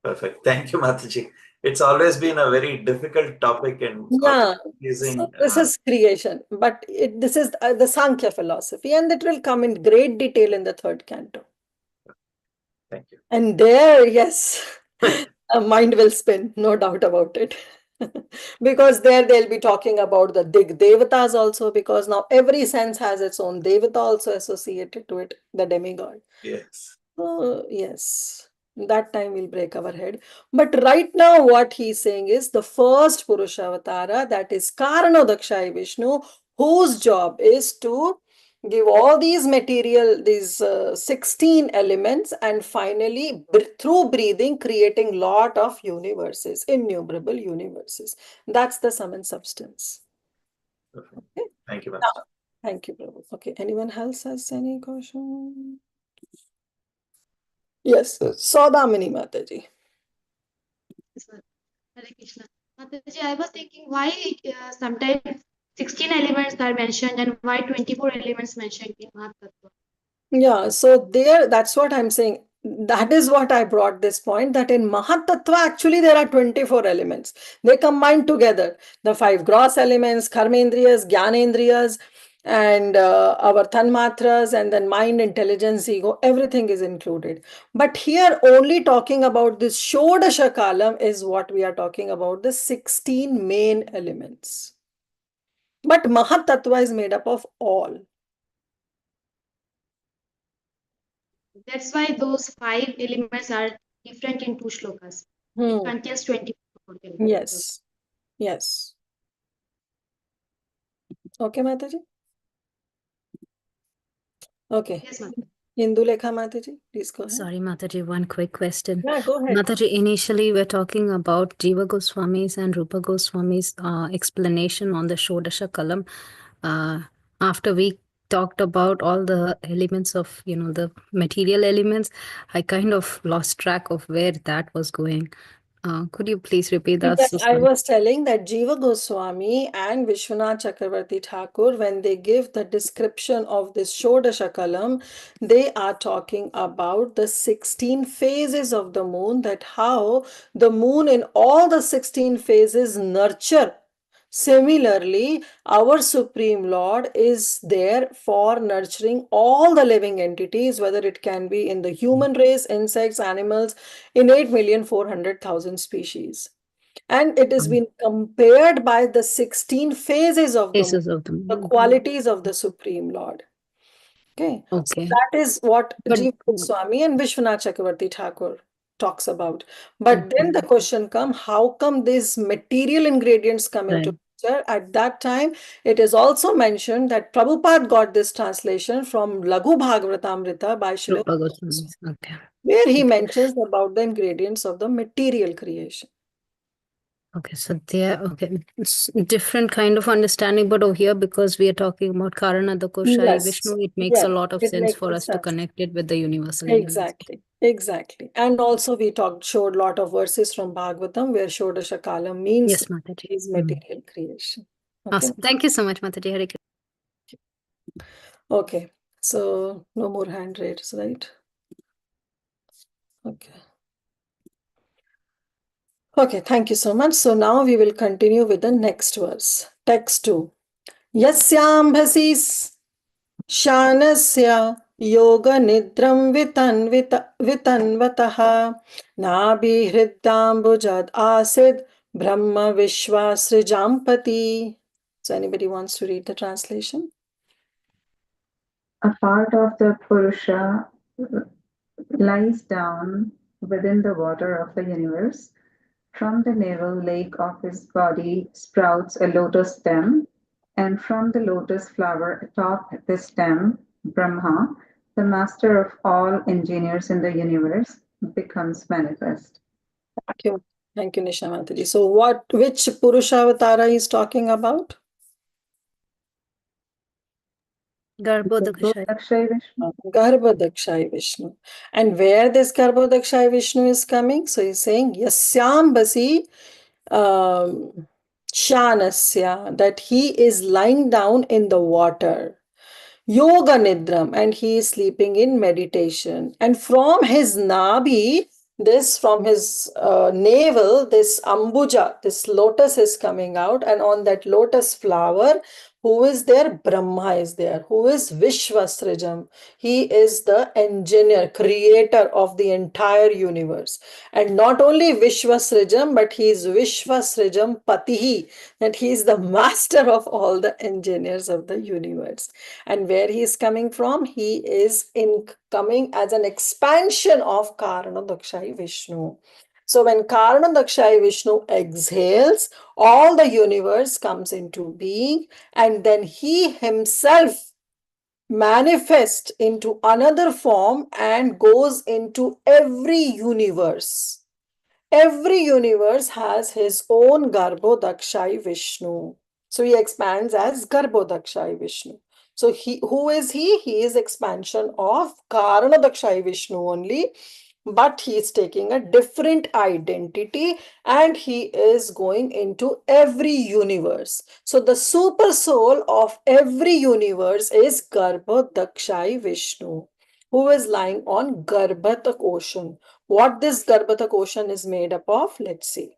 Speaker 5: Perfect. Thank you, Mataji. It's always been a very difficult topic in
Speaker 1: Yeah.
Speaker 5: using.
Speaker 1: So this is creation, but this is the Sankhya philosophy, and it will come in great detail in the third canto.
Speaker 5: Thank you.
Speaker 1: And there, yes, a mind will spin, no doubt about it. Because there they'll be talking about the Dig Devatas also, because now every sense has its own Devata also associated to it, the demigod.
Speaker 5: Yes.
Speaker 1: So, yes, that time we'll break our head. But right now, what he's saying is the first Purushavatara, that is Karanodakshai Vishnu, whose job is to give all these material, these 16 elements, and finally, through breathing, creating lot of universes, innumerable universes. That's the sum and substance.
Speaker 5: Okay.
Speaker 1: Okay.
Speaker 5: Thank you,
Speaker 1: Now,
Speaker 5: Master.
Speaker 1: thank you, Prabhu. Okay, anyone else has any question? Yes, Saudamini Mataji.
Speaker 2: Sir. Hare Krishna. Mataji, I was thinking why sometimes 16 elements are mentioned and why 24 elements mentioned in Mahatattva.
Speaker 1: Yeah, so there, that's what I'm saying. That is what I brought this point, that in Mahatattva, actually, there are 24 elements. They combine together the 5 gross elements, Karmendriyas, Gyanendriyas, and our Tanmatras, and then mind, intelligence, ego, everything is included. But here, only talking about this Shodasha Kalam is what we are talking about, the 16 main elements. But Mahatattva is made up of all.
Speaker 2: That's why those 5 elements are different in 2 shlokas. It contains 24 elements.
Speaker 1: Yes. Yes. Okay, Mataji? Okay.
Speaker 2: Yes, Mataji.
Speaker 1: Indulekha Mataji, please go ahead.
Speaker 6: Sorry, Mataji, one quick question.
Speaker 1: Yeah, go ahead.
Speaker 6: Mataji, initially we're talking about Jiva Goswami's and Rupa Goswami's explanation on the Shodasha Kalam. After we talked about all the elements of, the material elements, I kind of lost track of where that was going. Could you please repeat that?
Speaker 1: Yeah,
Speaker 6: So
Speaker 1: I
Speaker 6: sorry.
Speaker 1: was telling that Jiva Goswami and Vishwanath Chakravarti Thakur, when they give the description of this Shodasha Kalam, they are talking about the 16 phases of the moon, that how the moon in all the 16 phases nurture. Similarly, our Supreme Lord is there for nurturing all the living entities, whether it can be in the human race, insects, animals, in 8,400,000 species. And it has been compared by the 16 phases of the moon,
Speaker 6: Faces of the
Speaker 1: the
Speaker 6: moon.
Speaker 1: qualities of the Supreme Lord. Okay. So
Speaker 6: Okay.
Speaker 1: that is what
Speaker 6: But-
Speaker 1: Jiva Goswami and Vishwanath Chakravarti Thakur talks about. But then the question comes, how come these material ingredients come into picture? At that time, it is also mentioned that Prabhupada got this translation from Laghu Bhagavatamrita by Srila
Speaker 6: Rupa Goswami. Okay.
Speaker 1: where he mentions about the ingredients of the material creation.
Speaker 6: Okay, so there, it's different kind of understanding, but over here, because we are talking about Karana, the Koshai,
Speaker 1: Yes,
Speaker 6: Vishnu, it makes a lot of
Speaker 1: it
Speaker 6: sense
Speaker 1: makes
Speaker 6: for
Speaker 1: a
Speaker 6: us to
Speaker 1: sense.
Speaker 6: connect it with the universal elements.
Speaker 1: Exactly. And also we showed a lot of verses from Bhagavatam where Shodasha Kalam means
Speaker 6: Yes, Mataji.
Speaker 1: is material creation. Okay.
Speaker 6: Awesome. Thank you so much, Mataji. Hare Krishna.
Speaker 1: Okay. So no more hand raised, right? Okay. Okay, thank you so much. So now we will continue with the next verse. Text 2. Yasyambhasi Shanasya yoga nidram vitanvataha nabhihriddambujad asid brahma vishwasrijampati. So anybody wants to read the translation?
Speaker 7: A part of the Purusha lies down within the water of the universe. From the navel lake of his body sprouts a lotus stem, and from the lotus flower atop the stem, Brahma, the master of all engineers in the universe, becomes manifest.
Speaker 1: Thank you, Nishamataji. So which Purushavatara is talking about?
Speaker 6: Garbhodakshai.
Speaker 7: Garbhodakshai Vishnu.
Speaker 1: Garbhodakshai Vishnu. And where this Garbhodakshai Vishnu is coming? So he's saying Yasyambasi Shanasya, that he is lying down in the water. Yoga Nidram, and he is sleeping in meditation. And from his Nabhi, this from his navel, this ambuja, this lotus is coming out, and on that lotus flower, who is there? Brahma is there. Who is Vishwasrijam? He is the engineer, creator of the entire universe. And not only Vishwasrijam, but he is Vishwasrijam Patihi, that he is the master of all the engineers of the universe. And where he is coming from? He is coming as an expansion of Karanadakshayi Vishnu. So when Karanadakshayi Vishnu exhales, all the universe comes into being, and then he himself manifests into another form and goes into every universe. Every universe has his own Garbhodakshayi Vishnu. So he expands as Garbhodakshayi Vishnu. So who is he? He is expansion of Karanadakshayi Vishnu only, but he is taking a different identity and he is going into every universe. So the super soul of every universe is Garbhodakshayi Vishnu, who is lying on Garbhatak ocean. What this Garbhatak ocean is made up of, let's see.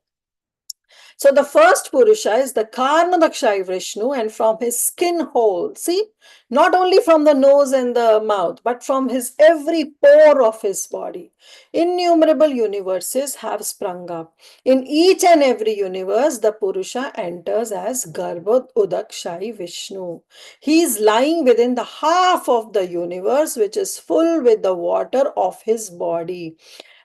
Speaker 1: So the first Purusha is the Karnadakshayi Vishnu, and from his skin hole, see, not only from the nose and the mouth, but from his every pore of his body, innumerable universes have sprung up. In each and every universe, the Purusha enters as Garbhad Udakshayi Vishnu. He is lying within the half of the universe, which is full with the water of his body.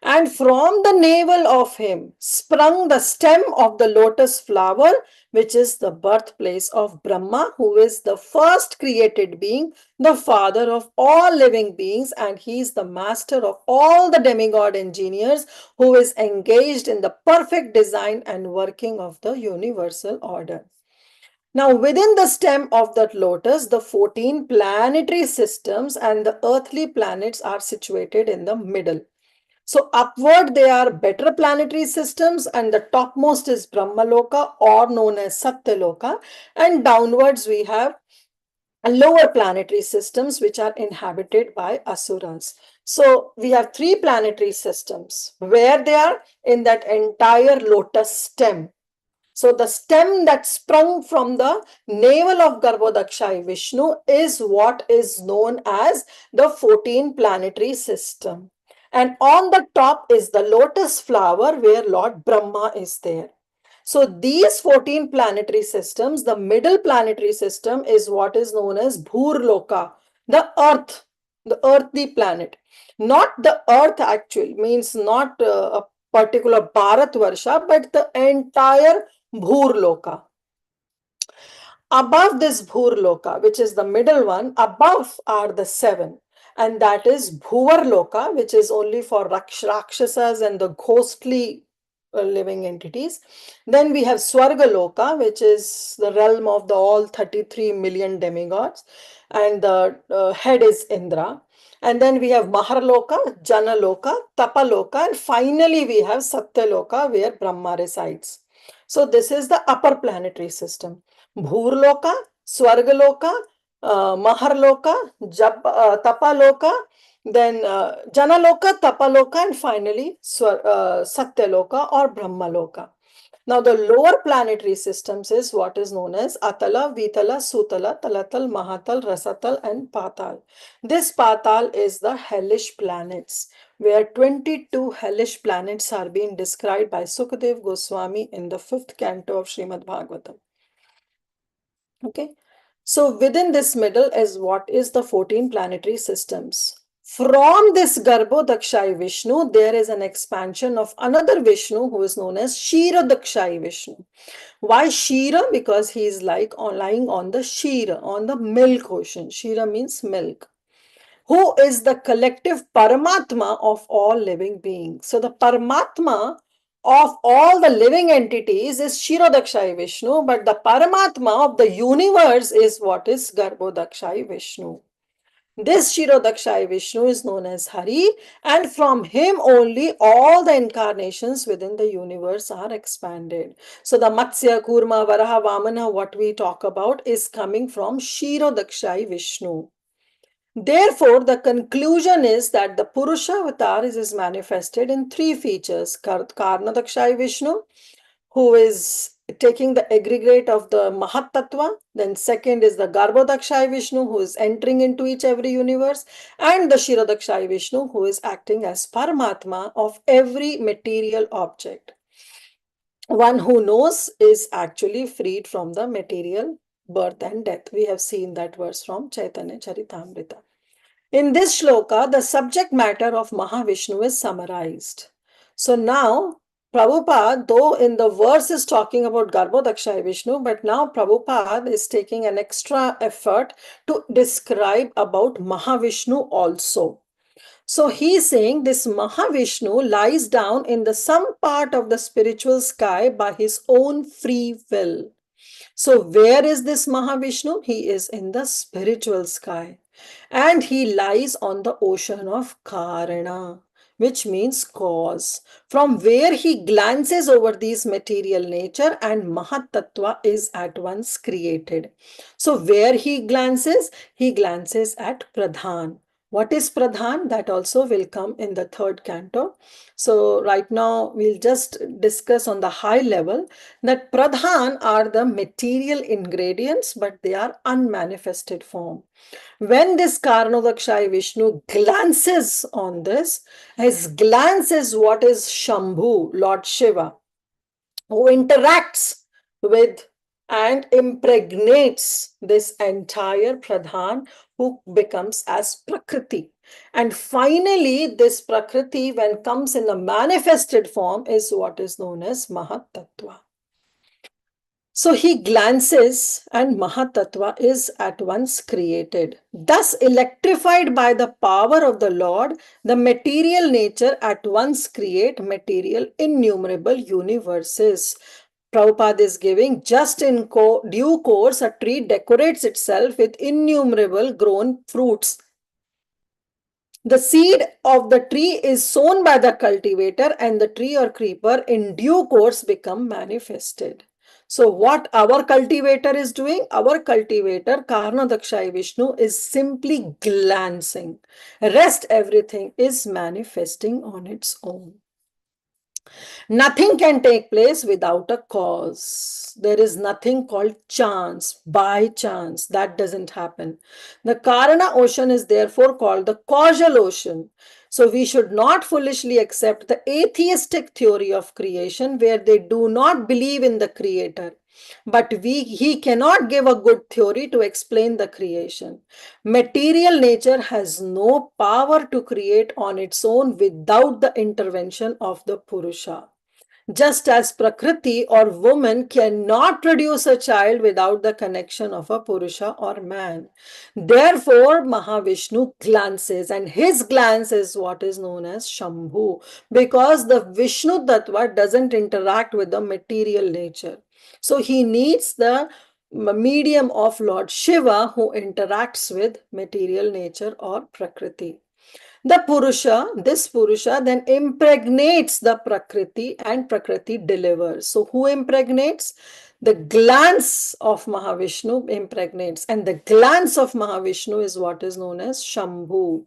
Speaker 1: And from the navel of him sprung the stem of the lotus flower, which is the birthplace of Brahma, who is the first created being, the father of all living beings, and he is the master of all the demigod engineers who is engaged in the perfect design and working of the universal order. Now, within the stem of that lotus, the 14 planetary systems and the earthly planets are situated in the middle. So upward they are better planetary systems, and the topmost is Brahmaloka, or known as Satyaloka, and downwards we have lower planetary systems which are inhabited by asuras. So we have three planetary systems. Where they are? In that entire lotus stem. So the stem that sprung from the navel of Garbhodakshayi Vishnu is what is known as the 14 planetary system. And on the top is the lotus flower where Lord Brahma is there. So these 14 planetary systems, the middle planetary system is what is known as Bhurloka, the earth, the earthly planet. Not the earth actually, means not a particular Bharat Varsha, but the entire Bhurloka. Above this Bhurloka, which is the middle one, above are the seven. And that is Bhuvarloka, which is only for Rakshasas and the ghostly living entities. Then we have Swargaloka, which is the realm of the all 33 million demigods. And the head is Indra. And then we have Maharloka, Janaloka, Tapaloka, and finally we have Satyaloka, where Brahma resides. So this is the upper planetary system. Bhurloka, Swargaloka, Maharloka, Tapaloka, then Janaloka, Tapaloka, and finally Satyaloka or Brahmaloka. Now the lower planetary systems is what is known as Atala, Vitala, Sutala, Talatal, Mahatal, Rasatal, and Patal. This Patal is the hellish planets, where 22 hellish planets are being described by Sukadev Goswami in the 5th canto of Srimad Bhagavatam. Okay, so within this middle is what is the 14 planetary systems. From this Garbhodakshayi Vishnu, there is an expansion of another Vishnu who is known as Kshirodakshayi Vishnu. Why Shira? Because he is lying on the Shira, on the milk ocean. Shira means milk. Who is the collective Paramatma of all living beings. So the Paramatma of all the living entities is Kshirodakshayi Vishnu, but the Paramatma of the universe is what is Garbhodakshayi Vishnu. This Kshirodakshayi Vishnu is known as Hari, and from him only all the incarnations within the universe are expanded. So the Matsya, Kurma, Varaha, Vamana, what we talk about is coming from Kshirodakshayi Vishnu. Therefore, the conclusion is that the Purusha avatar is manifested in three features: Karnadakshay Vishnu, who is taking the aggregate of the Mahat Tattva. Then second is the Garbhodakshay Vishnu, who is entering into each every universe, and the Shirodakshay Vishnu, who is acting as Paramatma of every material object. One who knows is actually freed from the material birth and death. We have seen that verse from Chaitanya Charitamrita. In this shloka, the subject matter of Mahavishnu is summarized. So now, Prabhupada, though in the verse is talking about Garbhodakshay Vishnu, but now Prabhupada is taking an extra effort to describe about Mahavishnu also. So he is saying this Mahavishnu lies down in the some part of the spiritual sky by his own free will. So where is this Mahavishnu? He is in the spiritual sky. And he lies on the ocean of Karana, which means cause, from where he glances over these material nature and Mahat Tattva is at once created. So where he glances at Pradhan. What is Pradhan? That also will come in the third canto. So right now we'll just discuss on the high level that Pradhan are the material ingredients, but they are unmanifested form. When this Karnadakshay Vishnu glances on this, his glance is what is Shambhu, Lord Shiva, who interacts with and impregnates this entire Pradhan, who becomes as Prakriti. And finally, this Prakriti, when comes in a manifested form, is what is known as Mahat Tattva. So he glances and Mahatattva is at once created. Thus, electrified by the power of the Lord, the material nature at once create material innumerable universes. Prabhupada is giving, just in due course, a tree decorates itself with innumerable grown fruits. The seed of the tree is sown by the cultivator and the tree or creeper in due course become manifested. So what our cultivator is doing? Our cultivator, Karnadakshay Vishnu, is simply glancing. Rest everything is manifesting on its own. Nothing can take place without a cause. There is nothing called chance, by chance. That doesn't happen. The Karana ocean is therefore called the causal ocean. So we should not foolishly accept the atheistic theory of creation where they do not believe in the creator. But he cannot give a good theory to explain the creation. Material nature has no power to create on its own without the intervention of the Purusha. Just as Prakriti or woman cannot produce a child without the connection of a Purusha or man. Therefore, Mahavishnu glances, and his glance is what is known as Shambhu, because the Vishnu Tattva doesn't interact with the material nature. So he needs the medium of Lord Shiva who interacts with material nature or Prakriti. This Purusha then impregnates the Prakriti and Prakriti delivers. So who impregnates? The glance of Mahavishnu impregnates, and the glance of Mahavishnu is what is known as Shambhu.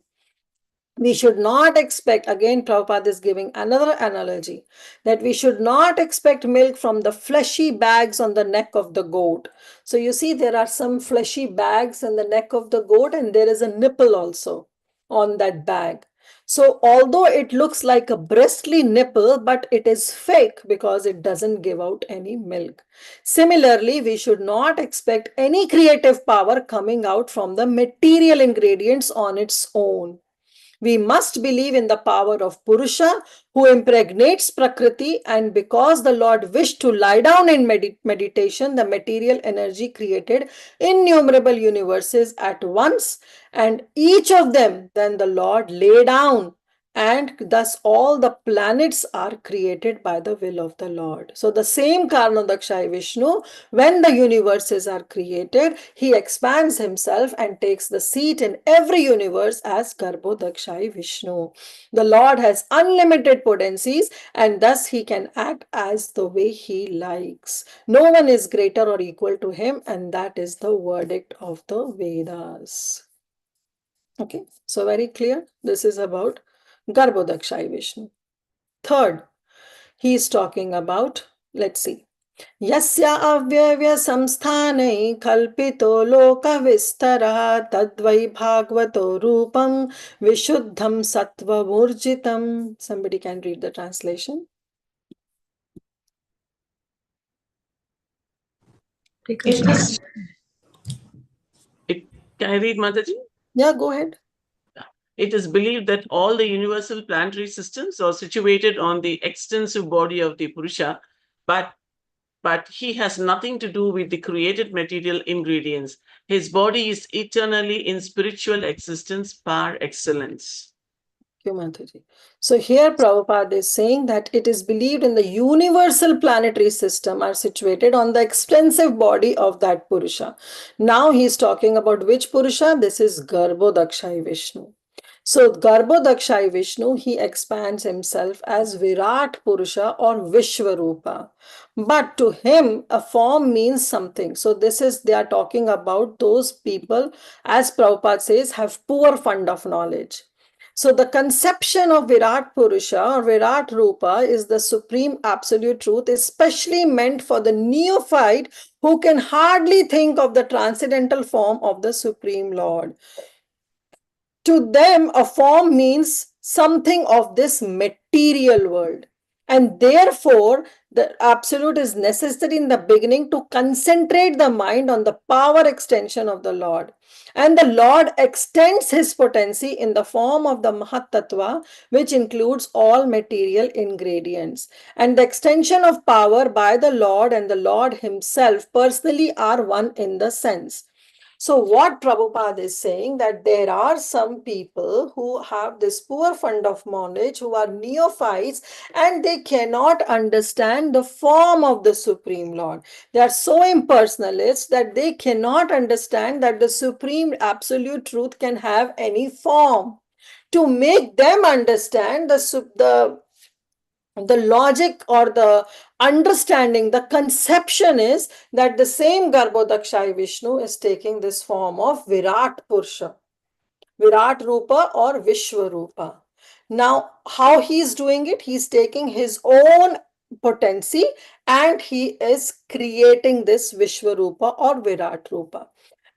Speaker 1: We should not expect, again Prabhupada is giving another analogy, that we should not expect milk from the fleshy bags on the neck of the goat. So you see there are some fleshy bags in the neck of the goat and there is a nipple also on that bag. So although it looks like a breastly nipple, but it is fake because it doesn't give out any milk. Similarly, we should not expect any creative power coming out from the material ingredients on its own. We must believe in the power of Purusha who impregnates Prakriti, and because the Lord wished to lie down in meditation, the material energy created innumerable universes at once, and each of them then the Lord lay down, and thus all the planets are created by the will of the Lord. So the same Karnadakshay Vishnu, when the universes are created, he expands himself and takes the seat in every universe as Garbhodakshay Vishnu. The Lord has unlimited potencies and thus he can act as the way he likes. No one is greater or equal to him, and that is the verdict of the Vedas. Okay, so very clear. This is about Garbhodakshai Vishnu. Third, he is talking about, let's see, Yasya avyavya samsthanai kalpito loka vistara tadvai bhagavato rupam vishuddham sattva murjitam. Somebody can read the translation.
Speaker 4: Can I read, Mataji?
Speaker 1: Yeah, go ahead.
Speaker 4: It is believed that all the universal planetary systems are situated on the extensive body of the Purusha, but he has nothing to do with the created material ingredients. His body is eternally in spiritual existence par excellence.
Speaker 1: So here Prabhupada is saying that it is believed in the universal planetary system are situated on the extensive body of that Purusha. Now he is talking about which Purusha? This is Garbhodakshai Vishnu. So Garbhodakshai Vishnu, he expands himself as Virat Purusha or Vishwarupa. But to him, a form means something. So this is, they are talking about those people, as Prabhupada says, have poor fund of knowledge. So the conception of Virat Purusha or Virat Rupa is the supreme absolute truth, especially meant for the neophyte who can hardly think of the transcendental form of the Supreme Lord. To them, a form means something of this material world. And therefore, the absolute is necessary in the beginning to concentrate the mind on the power extension of the Lord. And the Lord extends his potency in the form of the Mahatattva, which includes all material ingredients. And the extension of power by the Lord and the Lord himself personally are one in the sense. So what Prabhupada is saying, that there are some people who have this poor fund of knowledge, who are neophytes, and they cannot understand the form of the Supreme Lord. They are so impersonalist that they cannot understand that the Supreme Absolute Truth can have any form. To make them understand the logic or the understanding, the conception is that the same Garbhodakshai Vishnu is taking this form of Virat Purusha, Virat Rupa or Vishwarupa. Now, how he is doing it? He is taking his own potency and he is creating this Vishwarupa or Virat Rupa.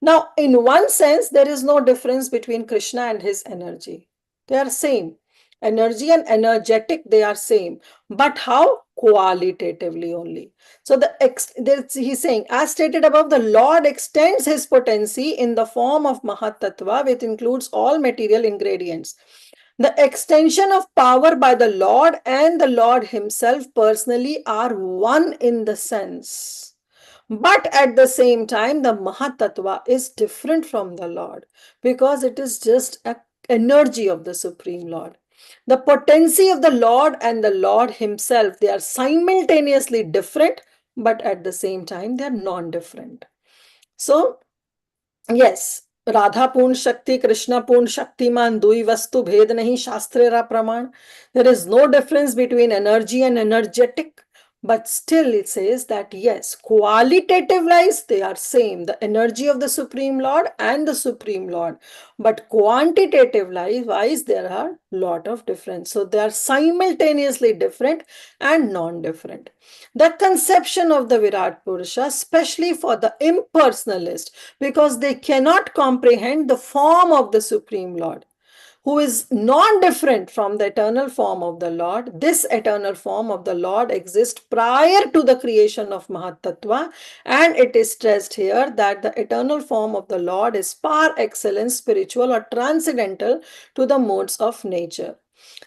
Speaker 1: Now, in one sense, there is no difference between Krishna and his energy. They are same. Energy and energetic, they are same. But how? Qualitatively only. So he's saying, as stated above, the Lord extends his potency in the form of Mahatattva, which includes all material ingredients. The extension of power by the Lord and the Lord himself personally are one in the sense. But at the same time, the Mahatattva is different from the Lord because it is just an energy of the Supreme Lord. The potency of the Lord and the Lord himself, they are simultaneously different, but at the same time, they are non-different. So, yes, Radha Purn Shakti, Krishna Purn Shaktiman, Dui Vastu Bhed Nahi Shastrera Praman. There is no difference between energy and energetic. But still it says that yes, qualitative wise they are same, the energy of the Supreme Lord and the Supreme Lord. But quantitative wise there are lot of difference. So they are simultaneously different and non-different. The conception of the Virat Purusha, especially for the impersonalist, because they cannot comprehend the form of the Supreme Lord, who is non-different from the eternal form of the Lord. This eternal form of the Lord exists prior to the creation of Mahatattva, and it is stressed here that the eternal form of the Lord is par excellence spiritual or transcendental to the modes of nature.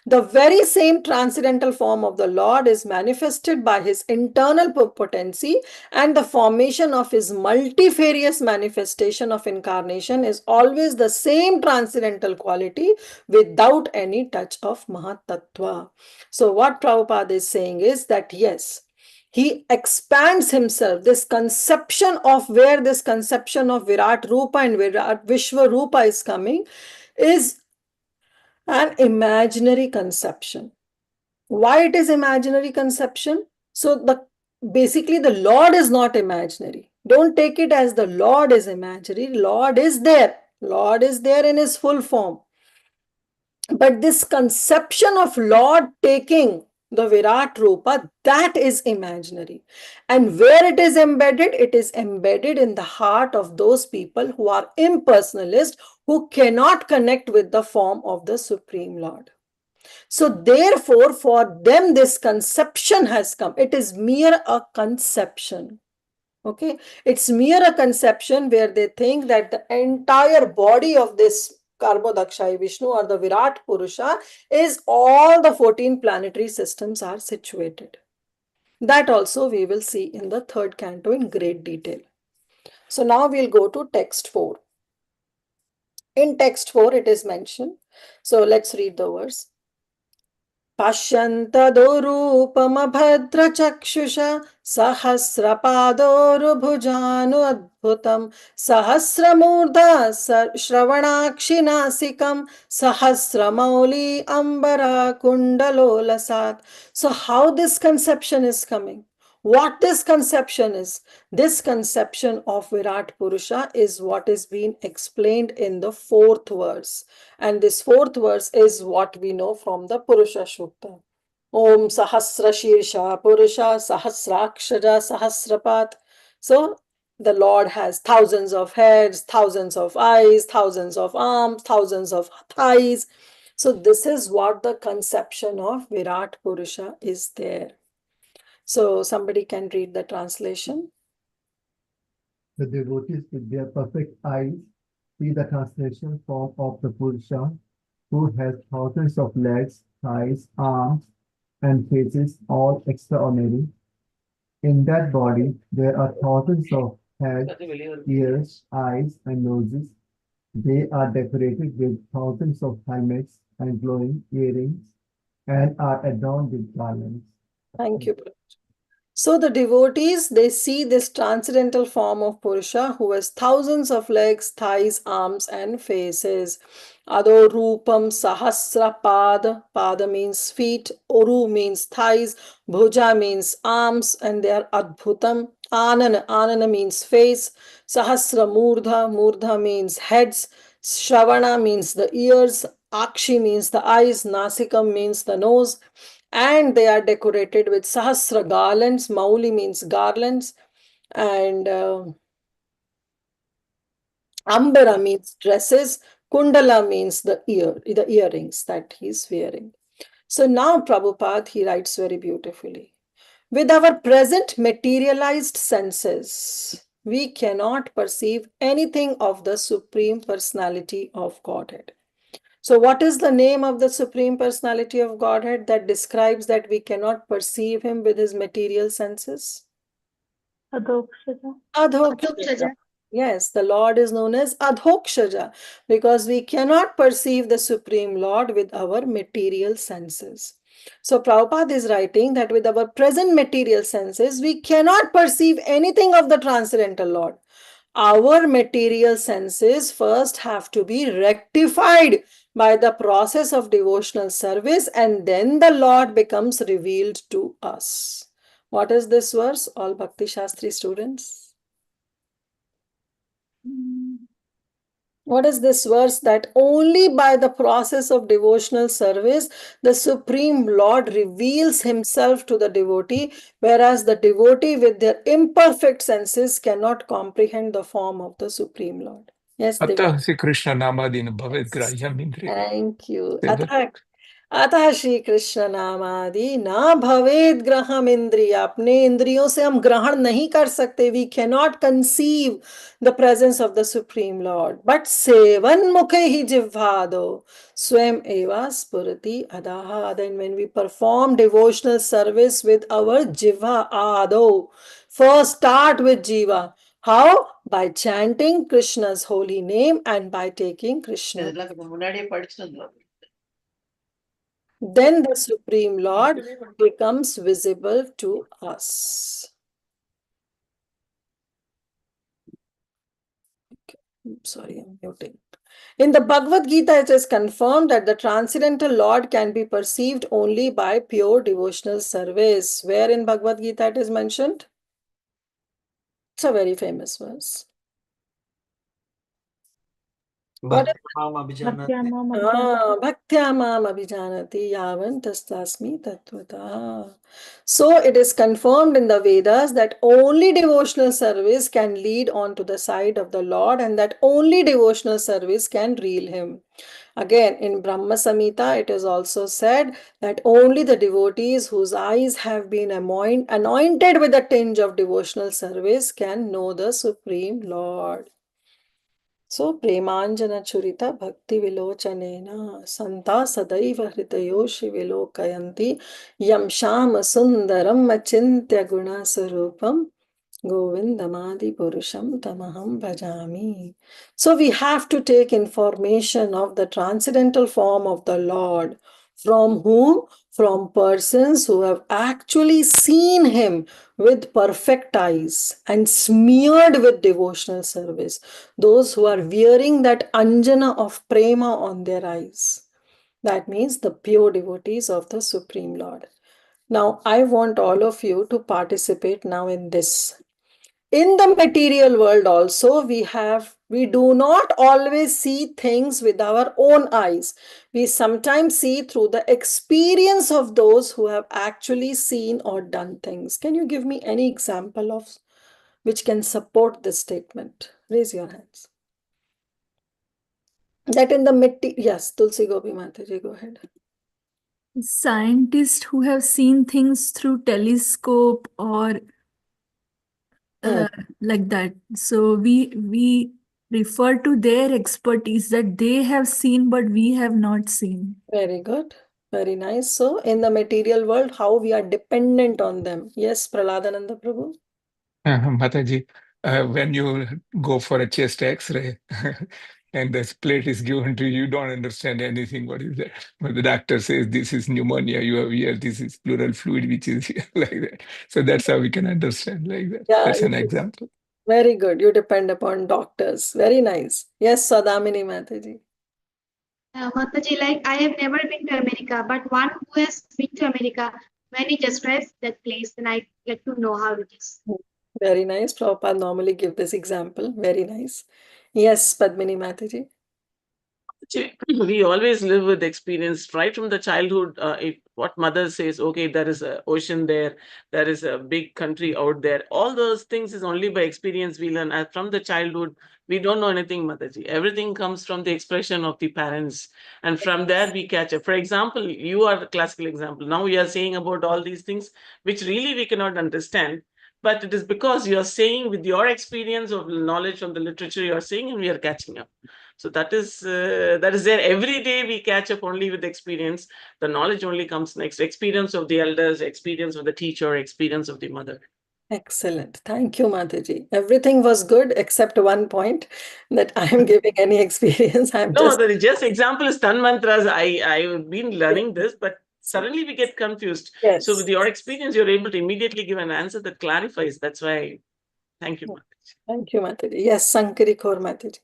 Speaker 1: The very same transcendental form of the Lord is manifested by his internal potency, and the formation of his multifarious manifestation of incarnation is always the same transcendental quality without any touch of Mahatattva. So what Prabhupada is saying is that yes, he expands himself. This conception of where this conception of Virat Rupa and Virat Vishwarupa is coming is an imaginary conception. Why it is imaginary conception? So basically the Lord is not imaginary. Don't take it as the Lord is imaginary. Lord is there. Lord is there in his full form. But this conception of Lord taking the Virat Rupa, that is imaginary. And where it is embedded in the heart of those people who are impersonalist, who cannot connect with the form of the Supreme Lord. So therefore, for them, this conception has come. It is mere a conception. Okay, it's mere a conception where they think that the entire body of this Karbodakshai Vishnu or the Virat Purusha is all the 14 planetary systems are situated. That also we will see in the third canto in great detail. So now we'll go to text 4. In text 4 it is mentioned. So let's read the verse. पश्यन्तदोरूपमभद्रचक्षुषा सहस्रपादोरुभुजानुअद्भुतं सहस्रमूर्धा श्रवणाक्षिनासिकं सहस्रमौली अम्बराकुण्डलोलसात्. So how this conception is coming? What this conception is? This conception of Virat Purusha is what is being explained in the 4th verse. And this 4th verse is what we know from the Purusha Shukta. Om Sahasra Shirsha Purusha Sahasrakshara Sahasrapat. So the Lord has thousands of heads, thousands of eyes, thousands of arms, thousands of thighs. So this is what the conception of Virat Purusha is there. So somebody can read the translation.
Speaker 8: The devotees with their perfect eyes see the translation form of the Purusha, who has thousands of legs, thighs, arms, and faces, all extraordinary. In that body, there are thousands of heads, ears, eyes, and noses. They are decorated with thousands of helmets and glowing earrings and are adorned with garlands.
Speaker 1: Thank you. So the devotees, they see this transcendental form of Purusha who has thousands of legs, thighs, arms and faces. Ado Rupam Sahasra Pada. Pada means feet. Oru means thighs. Bhuja means arms. And they are Adbhutam. Anana. Anana means face. Sahasra Murdha. Murdha means heads. Shravana means the ears. Akshi means the eyes. Nasikam means the nose. And they are decorated with Sahasra garlands. Mauli means garlands. And Ambara means dresses. Kundala means the earrings that he's wearing. So now Prabhupada, he writes very beautifully. With our present materialized senses, we cannot perceive anything of the Supreme Personality of Godhead. So what is the name of the Supreme Personality of Godhead that describes that we cannot perceive him with his material senses?
Speaker 9: Adhokshaja.
Speaker 1: Adhokshaja. Yes, the Lord is known as Adhokshaja because we cannot perceive the Supreme Lord with our material senses. So Prabhupada is writing that with our present material senses, we cannot perceive anything of the Transcendental Lord. Our material senses first have to be rectified by the process of devotional service, and then the Lord becomes revealed to us. What is this verse, all Bhakti Shastri students? What is this verse? That only by the process of devotional service, the Supreme Lord reveals himself to the devotee, whereas the devotee with their imperfect senses cannot comprehend the form of the Supreme Lord. Yes,
Speaker 3: Atah Sri Krishna Namadin Bhavet Grahyam Indriya.
Speaker 1: Thank you.
Speaker 3: Say that.
Speaker 1: अतः श्री कृष्ण नामादि ना भवेद Graham इंद्रिय. अपने इंद्रियों से हम ग्रहण नहीं कर सकते. We cannot conceive the presence of the Supreme Lord. But seven मुखे ही जिह्वादो स्वयं एवा स्फुरति अधः. Then when we perform devotional service with our jivha ado, first start with jiva. How? By chanting Krishna's holy name and by taking Krishna. Then the Supreme Lord becomes visible to us. Okay. Sorry, I'm muting. In the Bhagavad Gita, it is confirmed that the Transcendental Lord can be perceived only by pure devotional service. Where in Bhagavad Gita it is mentioned? It's a very famous verse. What is
Speaker 9: Bhaktyamam Abhijanati.
Speaker 1: Bhaktya mam abhijanati yavantastasmi tattvata. So it is confirmed in the Vedas that only devotional service can lead on to the side of the Lord, and that only devotional service can reel him. Again, in Brahma Samhita, it is also said that only the devotees whose eyes have been anointed with a tinge of devotional service can know the Supreme Lord. So, Premanjana Churita Bhakti Vilochanena Santa Sadaiva Hritayoshi Vilokayanti Yam Shama Sundaram Achintya Guna Sarupam Govindamadi Purusham Tamaham Bhajami. So, we have to take information of the transcendental form of the Lord. From whom? From persons who have actually seen him with perfect eyes and smeared with devotional service. Those who are wearing that anjana of prema on their eyes. That means the pure devotees of the Supreme Lord. Now, I want all of you to participate now in this. In the material world also, we do not always see things with our own eyes. We sometimes see through the experience of those who have actually seen or done things. Can you give me any example of which can support this statement? Raise your hands. That in the yes, Tulsi Gopi Mataji, go ahead.
Speaker 10: Scientists who have seen things through telescope or like that. So we refer to their expertise that they have seen but we have not seen.
Speaker 1: Very good. Very nice. So in the material world, how we are dependent on them. Yes, Praladananda Prabhu.
Speaker 3: Mataji, when you go for a chest X-ray and the plate is given to you, you don't understand anything. What is that? But the doctor says this is pneumonia you have here, this is pleural fluid, which is here, like that. So that's how we can understand like that.
Speaker 1: Yeah,
Speaker 3: That's an example.
Speaker 1: very good. You depend upon doctors. Very nice. Yes, Sadamini Mataji.
Speaker 2: Mataji, like I have never been to America, but one who has been to America, when he describes that place, then I get to know how it is.
Speaker 1: Very nice. Prabhupada normally give this example. Very nice. Yes, Padmini Mataji.
Speaker 4: We always live with experience right from the childhood. What mother says, okay, there is an ocean there is a big country out there. All those things is only by experience we learn. And from the childhood, we don't know anything, Mataji. Everything comes from the expression of the parents. And from there, we catch up. For example, you are a classical example. Now we are saying about all these things, which really we cannot understand. But it is because you are saying with your experience of knowledge from the literature you are saying, and we are catching up. So that is there. Every day we catch up only with experience. The knowledge only comes next. Experience of the elders, experience of the teacher, experience of the mother.
Speaker 1: Excellent. Thank you, Mataji. Everything was good except one point that I am giving any experience. I'm
Speaker 4: No, just example is Tan Mantras. I've been learning this, but suddenly we get confused.
Speaker 1: Yes.
Speaker 4: So with your experience, you're able to immediately give an answer that clarifies. That's why. Thank you, Mataji.
Speaker 1: Thank you, Mataji. Yes, Sankari Kaur Mataji.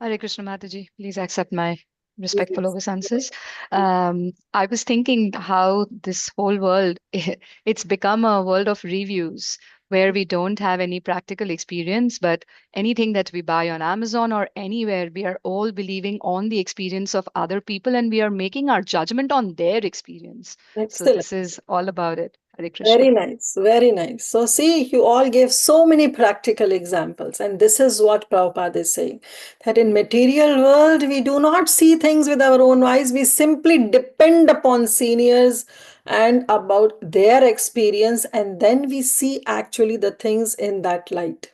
Speaker 11: Hare Krishna Mataji, please accept my respectful obeisances. I was thinking how this whole world, it's become a world of reviews where we don't have any practical experience, but anything that we buy on Amazon or anywhere, we are all believing on the experience of other people and we are making our judgment on their experience.
Speaker 1: Excellent.
Speaker 11: So this is all about it. Hare Krishna.
Speaker 1: Very nice, very nice. So see, you all gave so many practical examples, and this is what Prabhupada is saying, that in material world, we do not see things with our own eyes. We simply depend upon seniors and about their experience, and then we see actually the things in that light.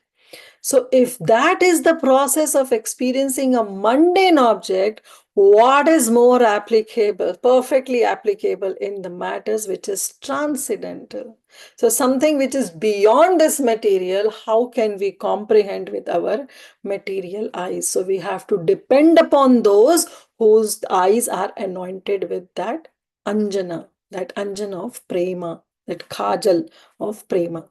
Speaker 1: So if that is the process of experiencing a mundane object, what is more applicable, perfectly applicable in the matters which is transcendental? So something which is beyond this material, how can we comprehend with our material eyes? So we have to depend upon those whose eyes are anointed with that anjana of prema, that kajal of prema.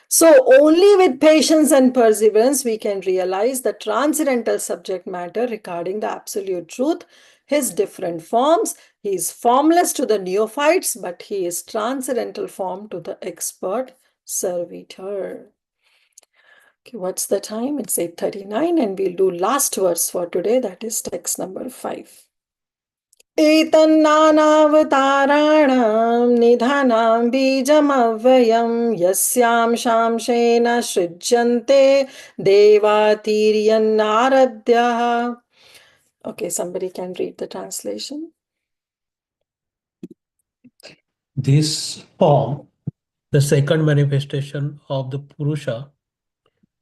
Speaker 1: So only with patience and perseverance we can realize the transcendental subject matter regarding the absolute truth, his different forms. He is formless to the neophytes, but he is transcendental form to the expert servitor. Okay, what's the time? It's 8:39 and we'll do last verse for today. That is text number 5. एतन्नानावताराणां निधानां बीजमव्ययं यस्यां शांशेन सृज्यन्ते देवातीर्यन्नारद्यः. Okay, somebody can read the translation.
Speaker 12: This form, the second manifestation of the Purusha,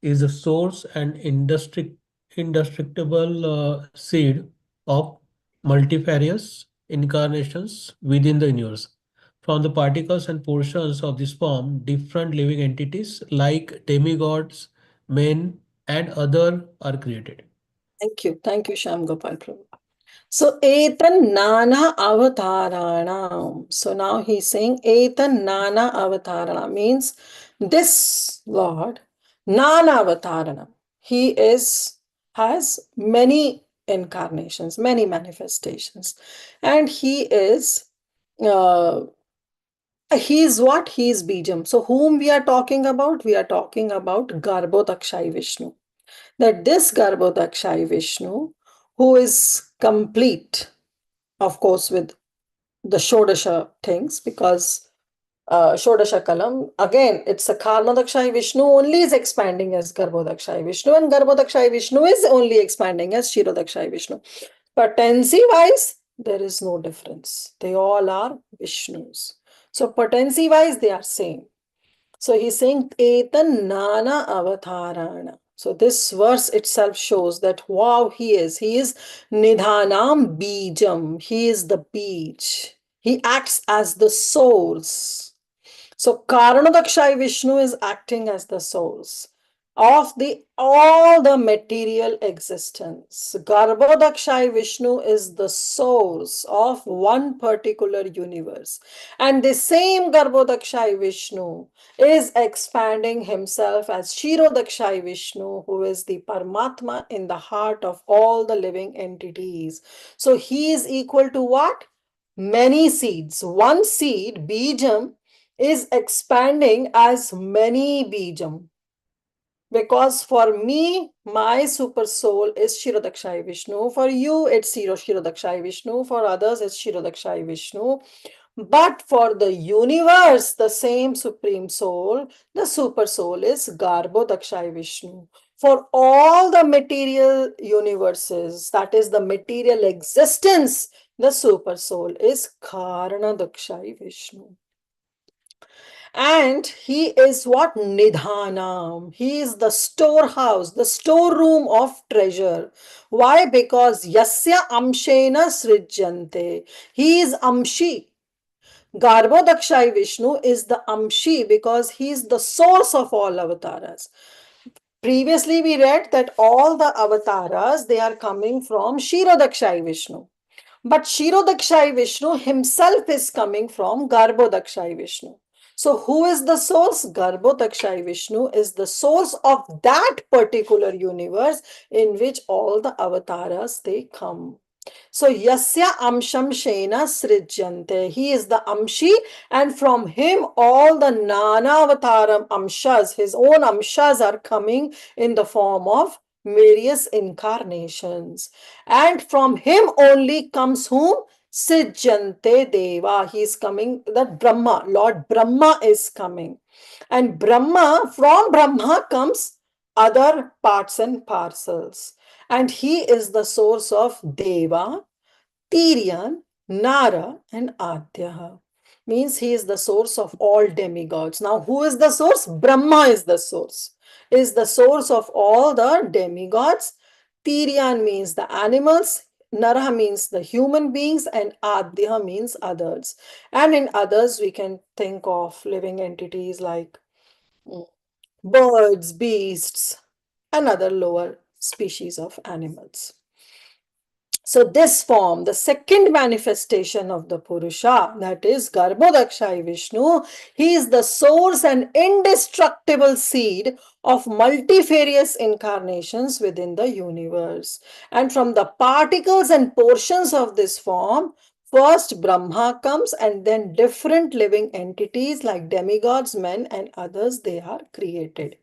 Speaker 12: is the source and indestructible seed of multifarious incarnations within the universe. From the particles and portions of this form, different living entities like demigods, men, and other are created.
Speaker 1: Thank you. Thank you, Shyam Gopal Prabhu. So, etan nana avatarana. So now he's saying etan nana avatarana means this Lord, nana avatarana. He has many incarnations, many manifestations, and he is what? He is Bijam. So whom we are talking about? We are talking about Garbhodakshai Vishnu. That this Garbhodakshai Vishnu, who is complete, of course, with the Shodasha things, because Shodasha Kalam, again, it's a Karmadakshai Vishnu only is expanding as Garbhodakshai Vishnu, and Garbhodakshai Vishnu is only expanding as Kshirodakshai Vishnu. Potency wise, there is no difference. They all are Vishnus. So potency wise, they are same. So he's saying Etan Nana Avatarana. So this verse itself shows that wow, he is Nidhanam Bijam. He is the beach. He acts as the source. So Karanodakshai Vishnu is acting as the source of all the material existence. Garbhodakshai Vishnu is the source of one particular universe. And the same Garbhodakshai Vishnu is expanding himself as Kshirodakshai Vishnu, who is the Paramatma in the heart of all the living entities. So he is equal to what? Many seeds. One seed, Bijam, is expanding as many Bijam. Because for me, my super soul is Kshirodakshai Vishnu. For you, it's Kshirodakshai Vishnu. For others, it's Kshirodakshai Vishnu. But for the universe, the same supreme soul, the super soul is Garbhodakshai Vishnu. For all the material universes, that is the material existence, the super soul is Karanadakshai Vishnu. And he is what? Nidhanam. He is the storehouse, the storeroom of treasure. Why? Because Yasya Amshena Srijyante. He is Amshi. Garbhodakshai Vishnu is the Amshi because he is the source of all avatars. Previously, we read that all the avatars, they are coming from Kshirodakshai Vishnu. But Kshirodakshai Vishnu himself is coming from Garbhodakshai Vishnu. So who is the source? Garbhodakshai Vishnu is the source of that particular universe in which all the avatars, they come. So Yasya Amsham Shena Srijyante. He is the Amshi, and from him all the Nana Avataram Amshas, his own Amshas, are coming in the form of various incarnations. And from him only comes whom? Srijyante Deva. He is coming, that Brahma, Lord Brahma is coming. And Brahma, from Brahma comes other parts and parcels. And he is the source of Deva, Tiryan, Nara, and Adyaha. Means he is the source of all demigods. Now, who is the source? Brahma is the source. Is the source of all the demigods. Tiryan means the animals, Nara means the human beings, and Adyaha means others. And in others, we can think of living entities like birds, beasts, and other lower species of animals. So this form, the second manifestation of the Purusha, that is Garbhodakshai Vishnu, he is the source and indestructible seed of multifarious incarnations within the universe. And from the particles and portions of this form, first Brahma comes and then different living entities like demigods, men and others, they are created.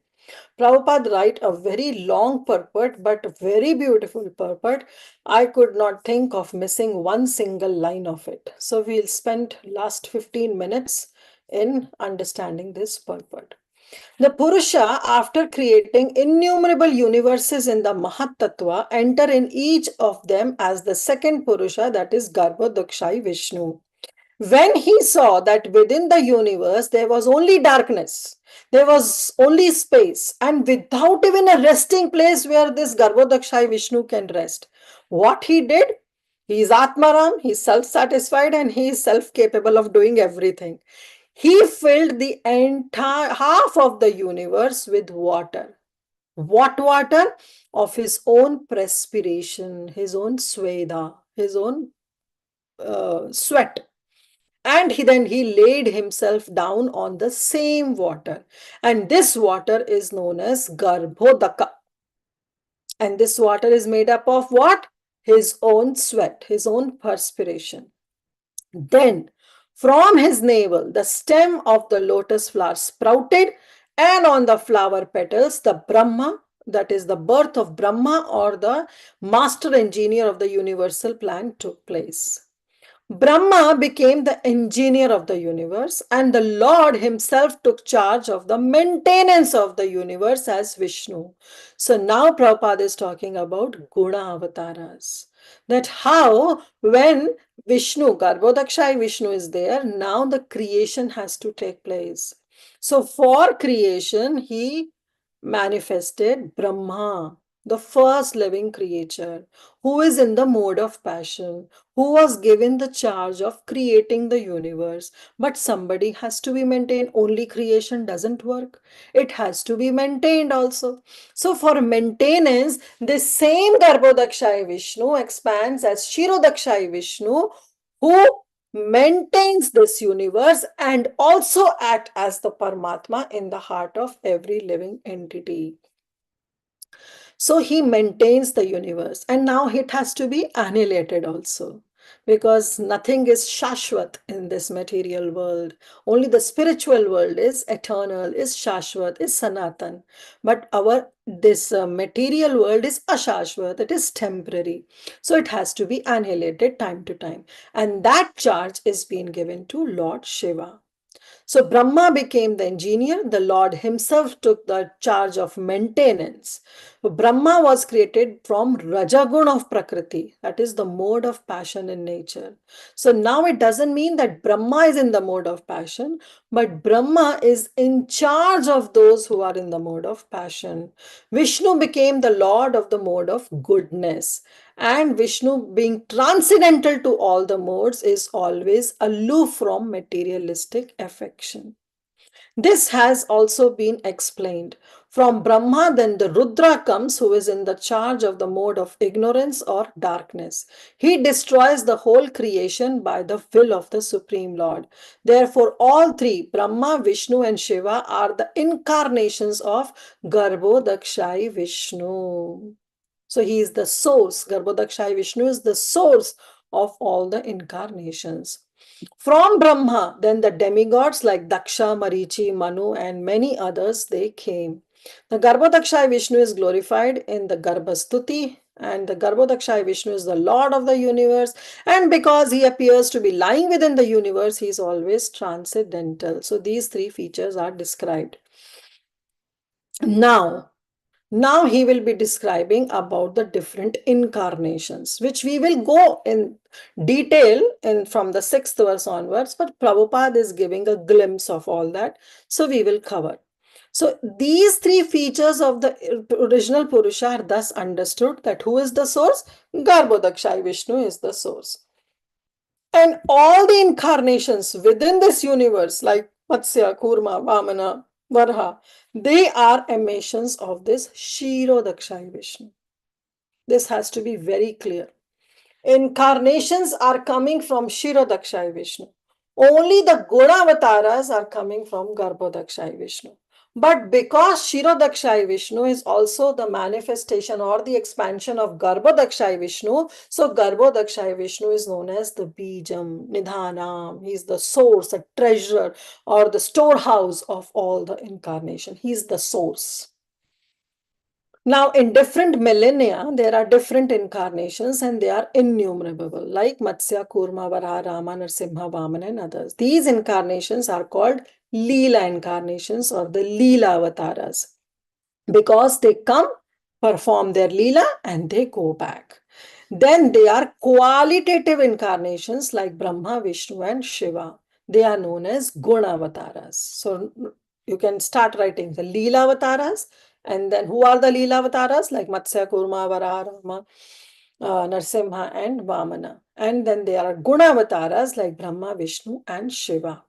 Speaker 1: Prabhupada write a very long purport, but very beautiful purport. I could not think of missing one single line of it. So we'll spend last 15 minutes in understanding this purport. The Purusha, after creating innumerable universes in the Mahat Tattva, enter in each of them as the second Purusha, that is Garbhodakshai Vishnu. When he saw that within the universe there was only darkness, there was only space, and without even a resting place where this Garbhodakshai Vishnu can rest, what he did? He is Atmaram, he is self-satisfied, and he is self-capable of doing everything. He filled the entire half of the universe with water. What water? Of his own perspiration, his own sweda, his own sweat. And then he laid himself down on the same water. And this water is known as Garbhodaka. And this water is made up of what? His own sweat, his own perspiration. Then, from his navel, the stem of the lotus flower sprouted, and on the flower petals, the Brahma, that is the birth of Brahma or the master engineer of the universal plan, took place. Brahma became the engineer of the universe, and the Lord himself took charge of the maintenance of the universe as Vishnu. So now Prabhupada is talking about Guna avatars. That how, when Vishnu, Garbhodakshai Vishnu is there, now the creation has to take place. So for creation, he manifested Brahma, the first living creature, who is in the mode of passion, who was given the charge of creating the universe. But somebody has to be maintained. Only creation doesn't work. It has to be maintained also. So for maintenance, this same Garbhodakshai Vishnu expands as Shirodakshai Vishnu, who maintains this universe and also act as the Paramatma in the heart of every living entity. So he maintains the universe, and now it has to be annihilated also, because nothing is shashwat in this material world. Only the spiritual world is eternal, is shashwat, is sanatan. But our this material world is ashashwat, it is temporary. So it has to be annihilated time to time. And that charge is being given to Lord Shiva. So Brahma became the engineer. The Lord himself took the charge of maintenance. Brahma was created from Rajagun of Prakriti, that is the mode of passion in nature. So now it doesn't mean that Brahma is in the mode of passion, but Brahma is in charge of those who are in the mode of passion. Vishnu became the Lord of the mode of goodness. And Vishnu, being transcendental to all the modes, is always aloof from materialistic affection. This has also been explained. From Brahma, then the Rudra comes, who is in the charge of the mode of ignorance or darkness. He destroys the whole creation by the will of the Supreme Lord. Therefore, all three, Brahma, Vishnu, and Shiva, are the incarnations of Garbhodakshai Vishnu. So he is the source. Garbhodakshai Vishnu is the source of all the incarnations. From Brahma, then the demigods like Daksha, Marichi, Manu, and many others, they came. The Garbhodakshai Vishnu is glorified in the Garbhastuti, and the Garbhodakshai Vishnu is the Lord of the universe. And because he appears to be lying within the universe, he is always transcendental. So these three features are described. Now he will be describing about the different incarnations, which we will go in detail from the 6th verse onwards, but Prabhupada is giving a glimpse of all that, so we will cover. So these three features of the original Purusha are thus understood, that who is the source? Garbhodakshai Vishnu is the source. And all the incarnations within this universe, like Matsya, Kurma, Vamana, Varha, they are emanations of this Shirodakshai Vishnu. This has to be very clear. Incarnations are coming from Shirodakshai Vishnu. Only the Gunavataras are coming from Garbhodakshai Vishnu. But because Shirodakshai Vishnu is also the manifestation or the expansion of Garbhodakshai Vishnu, so Garbhodakshai Vishnu is known as the Bijam, Nidhanam. He is the source, the treasure, or the storehouse of all the incarnation. He is the source. Now, in different millennia, there are different incarnations and they are innumerable, like Matsya, Kurma, Varaha, Rama, Narsimha, Vamana, and others. These incarnations are called Leela incarnations or the Leela avatars because they come, perform their Leela, and they go back. Then they are qualitative incarnations like Brahma, Vishnu, and Shiva. They are known as Guna avatars. So you can start writing the Leela avatars. And then who are the Leela avatars? Like Matsya, Kurma, Varaha, Rama, Narsimha, and Vamana. And then there are Guna avatars like Brahma, Vishnu, and Shiva.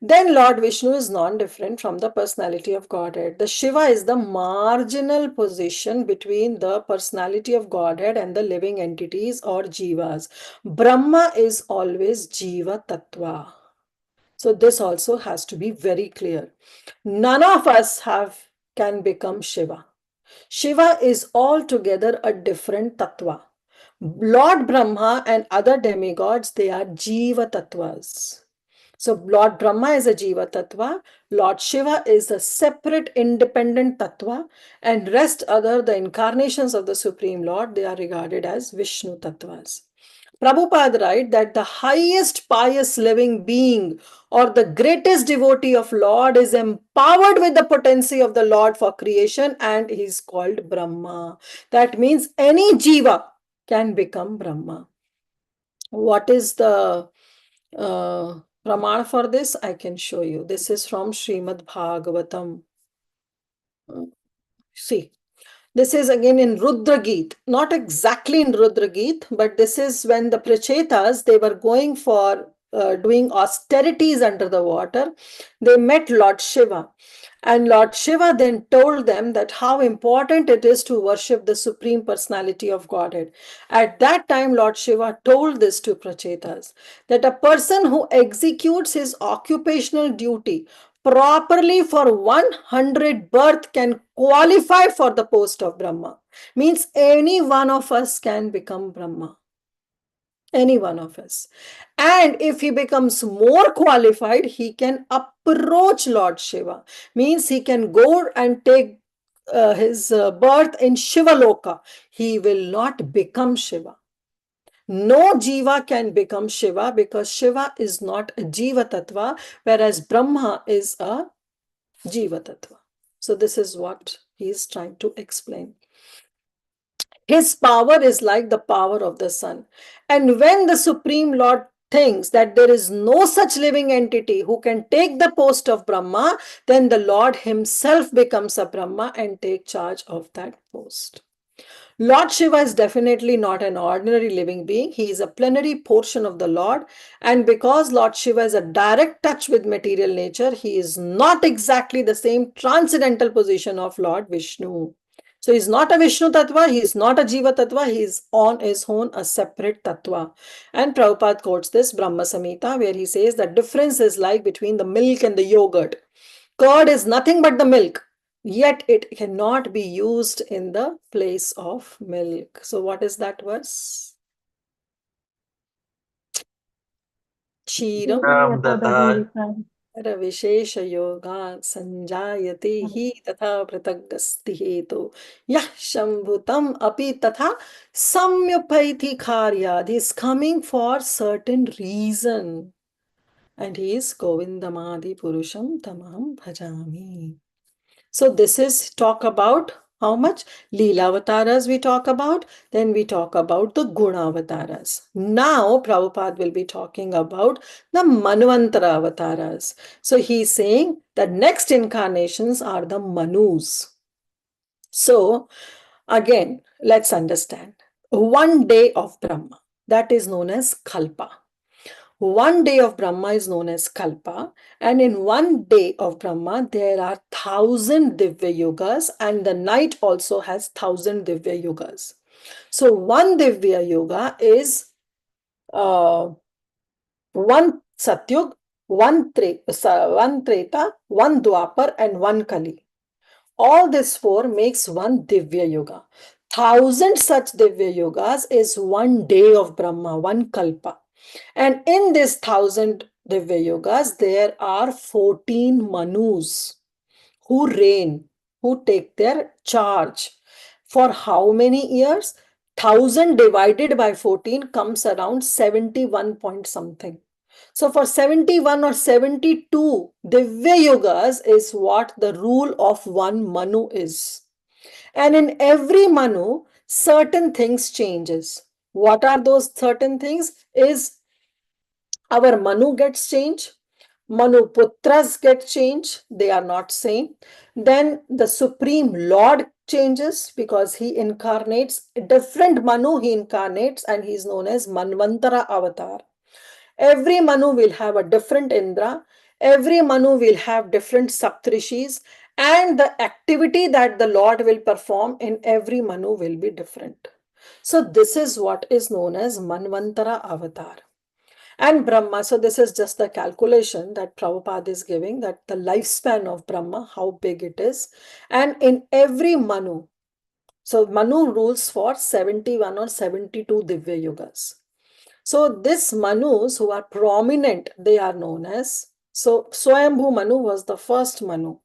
Speaker 1: Then Lord Vishnu is non-different from the personality of Godhead. The Shiva is the marginal position between the personality of Godhead and the living entities or jivas. Brahma is always jiva tattva. So this also has to be very clear. None of us can become Shiva. Shiva is altogether a different tattva. Lord Brahma and other demigods, they are jiva tattvas. So Lord Brahma is a jiva tattva, Lord Shiva is a separate independent tattva, and rest other the incarnations of the Supreme Lord, they are regarded as Vishnu tattvas. Prabhupada writes that the highest pious living being or the greatest devotee of Lord is empowered with the potency of the Lord for creation and he is called Brahma. That means any jiva can become Brahma. What is the Praman for this? I can show you. This is from Srimad Bhagavatam. See, this is again in Rudra Geet, not exactly in Rudra Geet, but this is when the Prachetas, they were going for doing austerities under the water. They met Lord Shiva. And Lord Shiva then told them that how important it is to worship the Supreme Personality of Godhead. At that time, Lord Shiva told this to Prachetas, that a person who executes his occupational duty properly for 100 birth can qualify for the post of Brahma. Means any one of us can become Brahma. Any one of us. And if he becomes more qualified, he can approach Lord Shiva. Means he can go and take his birth in Shivaloka. He will not become Shiva. No jiva can become Shiva because Shiva is not a jiva tattva, whereas Brahma is a jiva tattva. So this is what he is trying to explain. His power is like the power of the sun. And when the Supreme Lord thinks that there is no such living entity who can take the post of Brahma, then the Lord himself becomes a Brahma and take charge of that post. Lord Shiva is definitely not an ordinary living being. He is a plenary portion of the Lord. And because Lord Shiva is a direct touch with material nature, he is not exactly the same transcendental position of Lord Vishnu. So he's not a Vishnu Tattva, he is not a Jiva Tattva, he is on his own a separate Tattva. And Prabhupada quotes this Brahma Samhita where he says the difference is like between the milk and the yogurt. Curd is nothing but the milk, yet it cannot be used in the place of milk. So what is that verse? Kshiram विशेष योगा संजायते ही तथा पृथगस्ति हेतु यह शंभुतम अपि तथा samyupaithi karyad. He is coming for certain reason and he is Govindamadi Purusham Tamaham Bhajami. So this is talk about how much Leela Avataras we talk about, then we talk about the Guna Avataras. Now Prabhupada will be talking about the Manvantara Avataras. So he's saying that next incarnations are the Manus. So again, let's understand. One day of Brahma, that is known as Kalpa. One day of Brahma is known as Kalpa, and in one day of Brahma there are 1,000 Divya Yugas, and the night also has 1,000 Divya Yugas. So one Divya Yuga is one Satyug, one Treta, one Dwapar, and one Kali. All this four makes one Divya Yuga. 1,000 such Divya Yugas is one day of Brahma, one Kalpa. And in this 1,000 Divya Yugas, there are 14 Manus who reign, who take their charge. For how many years? 1000 divided by 14 comes around 71 point something. So for 71 or 72 Divya Yugas is what the rule of one Manu is. And in every Manu, certain things changes. What are those certain things? Is our Manu gets changed, Manu Putras get changed, they are not same. Then the Supreme Lord changes because he incarnates a different Manu, he incarnates and he is known as Manvantara Avatar. Every Manu will have a different Indra, every Manu will have different Saptrishis, and the activity that the Lord will perform in every Manu will be different. So this is what is known as Manvantara Avatar. And Brahma, so this is just the calculation that Prabhupada is giving, that the lifespan of Brahma, how big it is. And in every Manu, so Manu rules for 71 or 72 Divya Yugas. So this Manus who are prominent, they are known as, so Swayambhu Manu was the first Manu.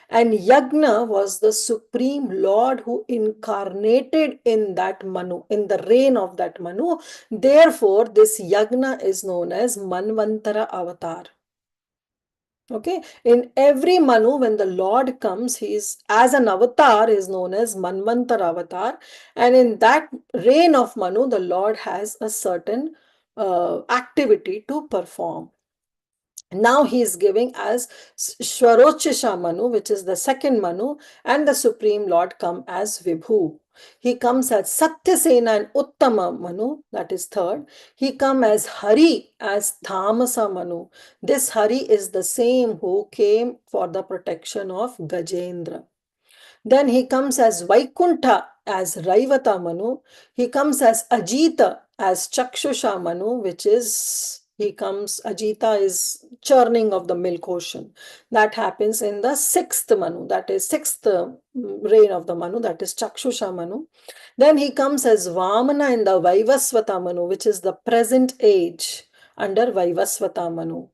Speaker 1: And Yagna was the Supreme Lord who incarnated in that Manu, in the reign of that Manu. Therefore, this Yagna is known as Manvantara Avatar. Okay, in every Manu, when the Lord comes, he is as an avatar, is known as Manvantara Avatar. And in that reign of Manu, the Lord has a certain activity to perform. Now he is giving as Shvarochisha Manu, which is the second Manu, and the Supreme Lord come as Vibhu. He comes as Satyasena and Uttama Manu, that is third. He comes as Hari, as Thamasa Manu. This Hari is the same who came for the protection of Gajendra. Then he comes as Vaikuntha as Raivata Manu. He comes as Ajita as Chakshusha Manu, which is, he comes, Ajita is churning of the milk ocean. That happens in the sixth Manu, that is sixth reign of the Manu, that is Chakshusha Manu. Then he comes as Vamana in the Vaivasvata Manu, which is the present age under Vaivasvata Manu.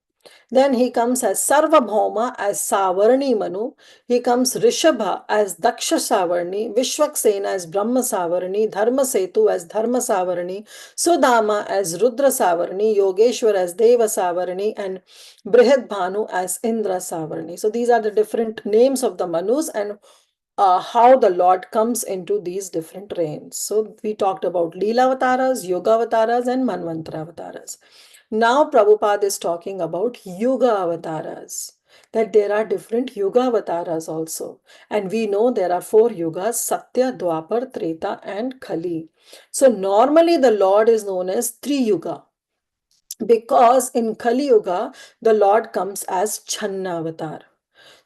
Speaker 1: Then he comes as Sarvabhauma as Savarni Manu. He comes Rishabha as Daksha Savarni, Vishwaksena as Brahma Savarni, Dharmasetu as Dharma Savarni, Sudama as Rudra Savarni, Yogeshwar as Deva Savarni, and Brihad Bhanu as Indra Savarni. So these are the different names of the Manus and how the Lord comes into these different reigns. So we talked about Leela Avataras, Yoga Avataras, and Manvantara Avataras. Now Prabhupada is talking about Yuga Avataras, that there are different Yuga Avataras also. And we know there are 4 Yugas, Satya, Dwapar, Treta, and Kali. So normally the Lord is known as Tri-Yuga, because in Kali Yuga, the Lord comes as Channa Avatar.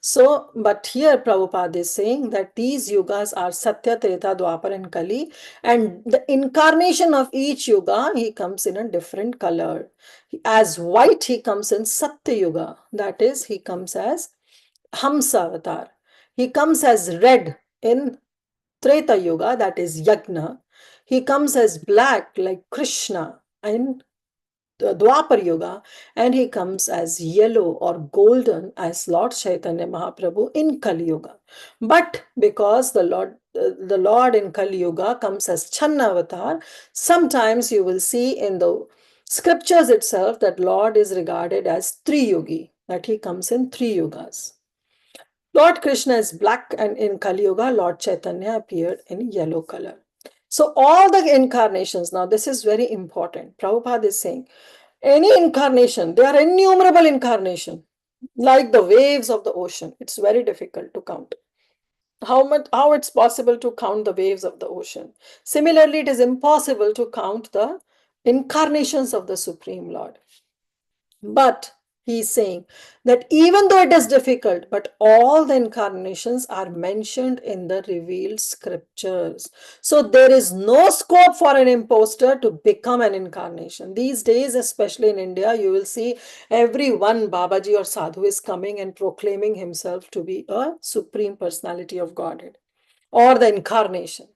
Speaker 1: So, but here Prabhupada is saying that these yugas are Satya, Treta, Dwapar and Kali, and the incarnation of each yuga, he comes in a different color. As white, he comes in Satya Yuga, that is, he comes as Hamsa Avatar. He comes as red in Treta Yuga, that is Yagna. He comes as black like Krishna in the Dwapar Yuga, and he comes as yellow or golden as Lord Chaitanya Mahaprabhu in Kali Yuga. But because the Lord in Kali Yuga comes as Channa Avatar, sometimes you will see in the scriptures itself that Lord is regarded as Tri-Yugi, that he comes in 3 yugas. Lord Krishna is black, and in Kali Yuga, Lord Chaitanya appeared in yellow color. So all the incarnations, now this is very important. Prabhupada is saying, any incarnation, there are innumerable incarnations, like the waves of the ocean. It's very difficult to count. How it's possible to count the waves of the ocean. Similarly, it is impossible to count the incarnations of the Supreme Lord. But he's saying that even though it is difficult, but all the incarnations are mentioned in the revealed scriptures. So there is no scope for an imposter to become an incarnation. These days, especially in India, you will see every one Babaji or Sadhu is coming and proclaiming himself to be a supreme personality of Godhead or the incarnation.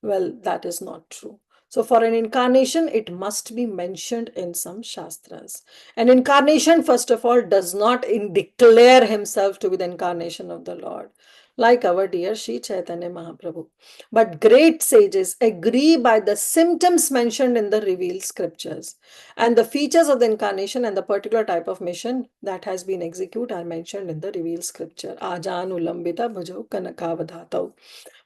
Speaker 1: Well, that is not true. So for an incarnation, it must be mentioned in some Shastras. An incarnation, first of all, does not declare himself to be the incarnation of the Lord. like our dear Sri Chaitanya Mahaprabhu. But great sages agree by the symptoms mentioned in the revealed scriptures. And the features of the incarnation and the particular type of mission that has been executed are mentioned in the revealed scripture. Ajan ulambita bhajau kanakavadhatau.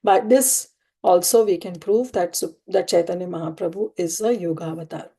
Speaker 1: By this also we can prove that Chaitanya Mahaprabhu is a Yuga avatar.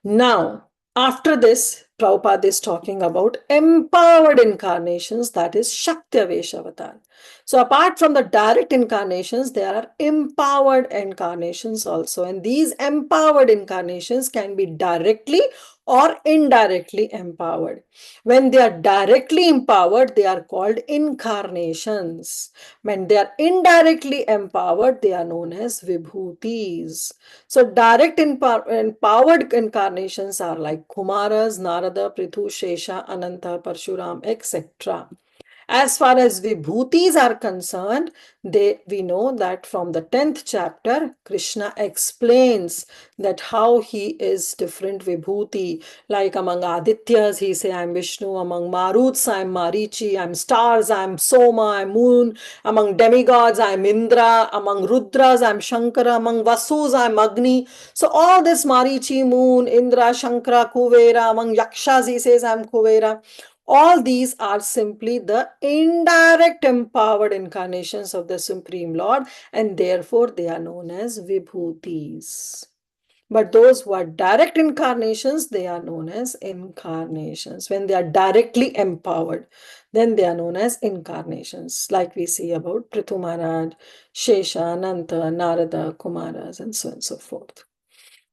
Speaker 1: Now, after this, Prabhupada is talking about empowered incarnations, that is Shakti-Avesh avatar. So apart from the direct incarnations, there are empowered incarnations also. And these empowered incarnations can be directly or indirectly empowered. When they are directly empowered, they are called incarnations. When they are indirectly empowered, they are known as vibhutis. So direct empowered incarnations are like Kumaras, Narada, Prithu, Shesha, Ananta, Parshuram, etc. As far as vibhutis are concerned, we know that from the 10th chapter, Krishna explains that how he is different vibhuti. Like among Adityas, he say, I'm Vishnu. Among Maruts, I'm Marichi. I'm stars, I'm Soma, I'm moon. Among demigods, I'm Indra. Among Rudras, I'm Shankara. Among Vasus, I'm Agni. So all this Marichi, moon, Indra, Shankara, Kuvera. Among Yakshas, he says, I'm Kuvera. All these are simply the indirect empowered incarnations of the Supreme Lord, and therefore they are known as vibhutis. But those who are direct incarnations, they are known as incarnations. When they are directly empowered, then they are known as incarnations, like we see about Prithu Maharaj, Shesha, Ananta, Narada, Kumaras, and so on and so forth.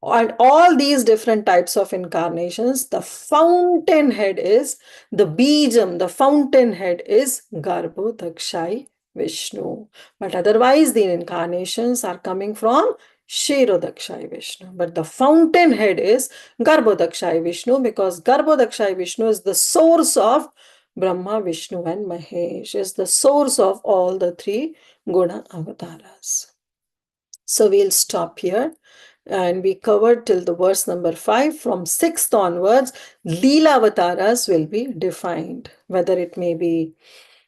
Speaker 1: And all these different types of incarnations, the fountainhead is the Bijam, the fountainhead is Garbhodakshai Vishnu. But otherwise, the incarnations are coming from Kshirodakshai Vishnu. But the fountainhead is Garbhodakshai Vishnu, because Garbhodakshai Vishnu is the source of Brahma, Vishnu, and Mahesh, is the source of all the three Guna avatars. So we'll stop here. And we covered till the verse number 5. From 6th onwards, Leela avatars will be defined, whether it may be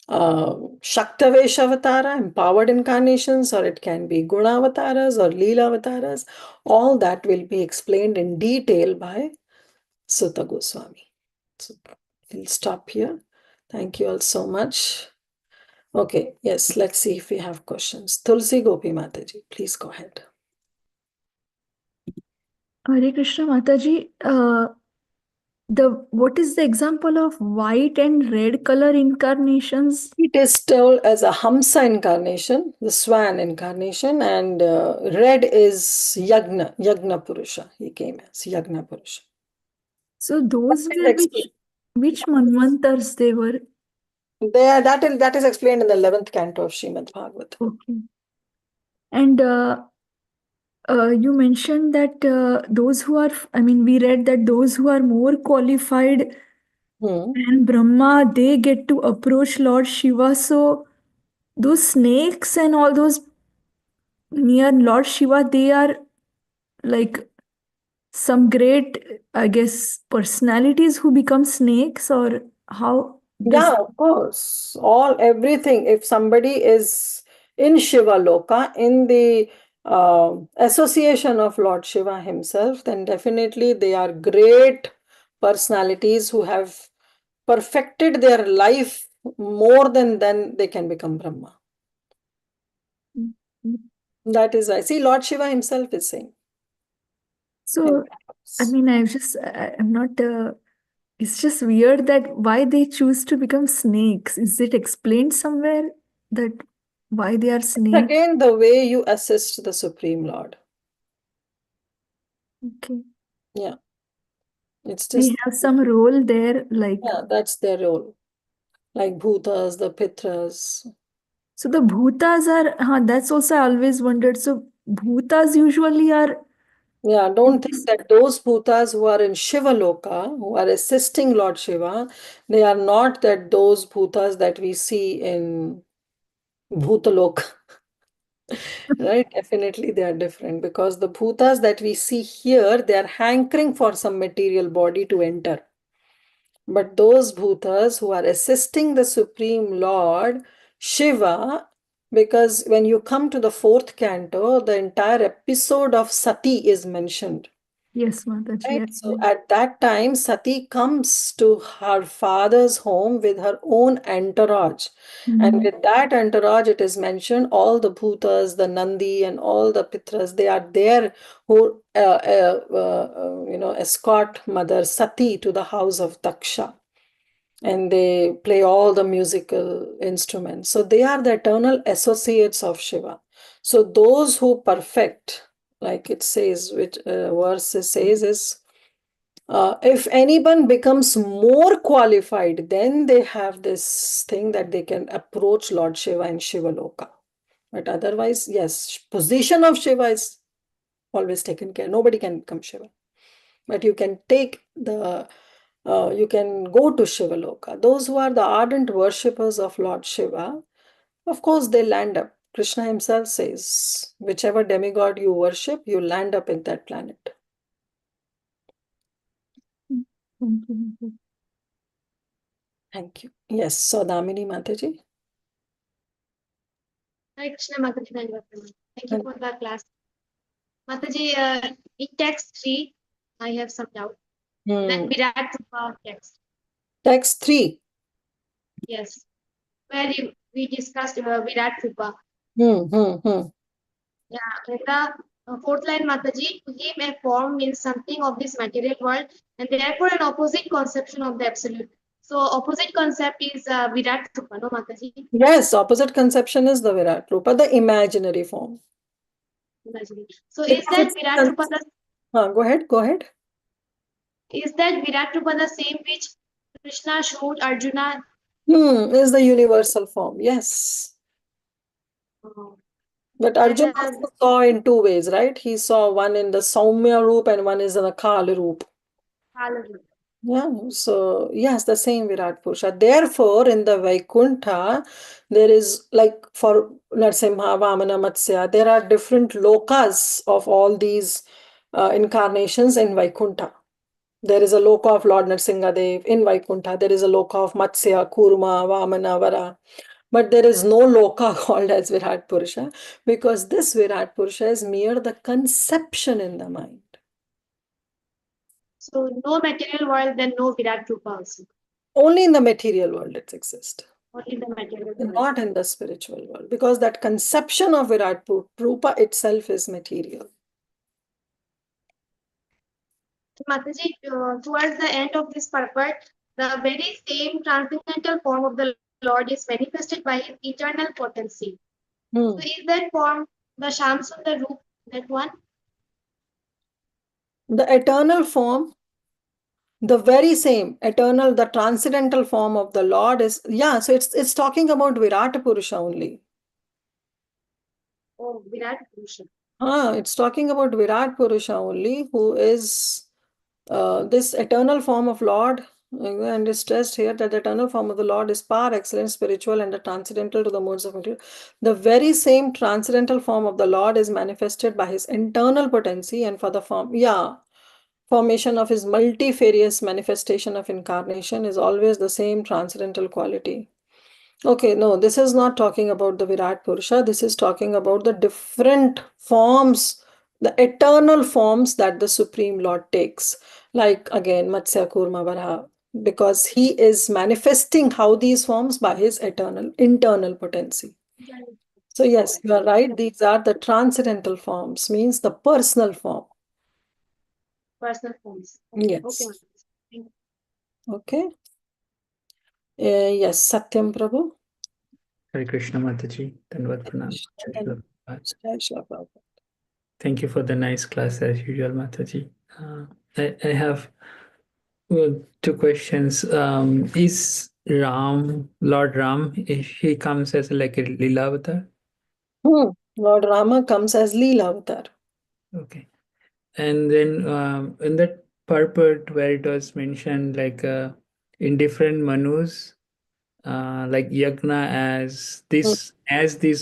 Speaker 1: Shaktavesh avatara, empowered incarnations, or it can be Guna avatars or Leela avatars. All that will be explained in detail by Sutta Goswami. So we'll stop here. Thank you all so much. Okay, yes, let's see if we have questions. Tulsi Gopi Mataji, please go ahead.
Speaker 10: Hare Krishna Mataji, what is the example of white and red color incarnations?
Speaker 1: It is told as a Hamsa incarnation, the swan incarnation, and red is Yagna Purusha. He came as Yagna Purusha.
Speaker 10: So those were which manvantars they were?
Speaker 1: That is explained in the 11th canto of Srimad Bhagavatam.
Speaker 10: Okay. And you mentioned that those who are, we read that those who are more qualified and Brahma, they get to approach Lord Shiva. So those snakes and all those near Lord Shiva, they are like some great, I guess, personalities who become snakes, or how?
Speaker 1: Yeah, of course. Everything. If somebody is in Shiva Loka, in the association of Lord Shiva himself, then definitely they are great personalities who have perfected their life more than they can become Brahma. That is why. See, Lord Shiva himself is saying.
Speaker 10: So, I'm not, it's just weird that why they choose to become snakes. Is it explained somewhere that why they are snakes?
Speaker 1: Again, the way you assist the Supreme Lord.
Speaker 10: Okay.
Speaker 1: Yeah. It's
Speaker 10: They
Speaker 1: just.
Speaker 10: have some role there, like.
Speaker 1: Yeah, that's their role. Like Bhutas, the Pitras.
Speaker 10: So the Bhutas are, that's also I always wondered. So Bhutas usually are.
Speaker 1: Yeah, don't think that those Bhutas who are in Shiva Loka, who are assisting Lord Shiva, they are not those Bhutas that we see in Bhutaloka. Right? Definitely they are different, because the Bhutas that we see here, they are hankering for some material body to enter. But those Bhutas who are assisting the Supreme Lord, Shiva, because when you come to the fourth canto, the entire episode of Sati is mentioned.
Speaker 10: Yes, Mataji.
Speaker 1: Right? So at that time, Sati comes to her father's home with her own entourage. And with that entourage, it is mentioned all the Bhutas, the Nandi, and all the Pitras, they are there who escort Mother Sati to the house of Daksha. And they play all the musical instruments. So they are the eternal associates of Shiva. So those who perfect, like it says, which verse says is, if anyone becomes more qualified, then they have this thing that they can approach Lord Shiva in Shivaloka. But otherwise, yes, position of Shiva is always taken care. Nobody can become Shiva. But you can take you can go to Shivaloka. Those who are the ardent worshippers of Lord Shiva, of course, they land up. Krishna himself says, whichever demigod you worship, you land up in that planet.
Speaker 10: Thank you.
Speaker 1: Thank you. Yes, so Damini Mataji.
Speaker 2: Hare Krishna, Mataji. Thank you for the class. Mataji, in text 3, I have some doubt. That Virat Rupa text.
Speaker 1: Text 3.
Speaker 2: Yes. Where we discussed Virat Rupa. Yeah, in the fourth line, Mataji, to him a form means something of this material world and therefore an opposite conception of the absolute. So opposite concept is Virat Rupa, no Mataji?
Speaker 1: Yes, opposite conception is the Virat Rupa, the imaginary form.
Speaker 2: Imaginary. So is that Virat Rupa the...
Speaker 1: Go ahead.
Speaker 2: Is that Virat Rupa the same which Krishna showed Arjuna?
Speaker 1: Is the universal form, yes. But Arjuna also saw in two ways, right? He saw one in the Saumya Roop and one is in the Kala Roop. Yeah, so yes, the same Virat Purusha. Therefore, in the Vaikuntha, there is like for Narsimha, Vamana, Matsya, there are different lokas of all these incarnations in Vaikuntha. There is a loka of Lord Narsingadev in Vaikuntha. There is a loka of Matsya, Kurma, Vamana, Vara. But there is no loka called as Virat Purusha because this Virat Purusha is mere the conception in the mind.
Speaker 2: So no material world, then no Virat Rupa also.
Speaker 1: Only in the material world it exists.
Speaker 2: Only in the material world.
Speaker 1: Not in the spiritual world because that conception of Virat Rupa itself is material.
Speaker 2: Mataji, towards the end of this purport, the very same transcendental form of the Lord is manifested by his eternal potency. So is that form the Shamsundar Roop, that one?
Speaker 1: The eternal form, the very same eternal, the transcendental form of the Lord is, yeah, so it's talking about Virat Purusha only.
Speaker 2: Oh, Virat Purusha.
Speaker 1: It's talking about Virat Purusha only, who is this eternal form of Lord, and is stressed here that the eternal form of the Lord is par excellence spiritual and the transcendental to the modes of material. The very same transcendental form of the Lord is manifested by his internal potency and for the formation of his multifarious manifestation of incarnation is always the same transcendental quality. Okay, no, this is not talking about the Virat Purusha. This is talking about the different forms, the eternal forms that the Supreme Lord takes. Like again, Matsya Kurma Varaha, because he is manifesting how these forms by his internal potency. So yes, you are right. These are the transcendental forms, means the personal form.
Speaker 2: Personal forms.
Speaker 1: Yes.
Speaker 2: Okay.
Speaker 1: Okay. Yes, Satyam Prabhu.
Speaker 13: Hare Krishna Mataji. Dhanavad Pranam. Thank you for the nice class as usual, Mataji. I have two questions. Is Lord Ram, if he comes as like a Leela avatar?
Speaker 1: Lord Rama comes as Leela avatar.
Speaker 13: Okay. And then in that purport where it was mentioned like in different manus, like Yagna as this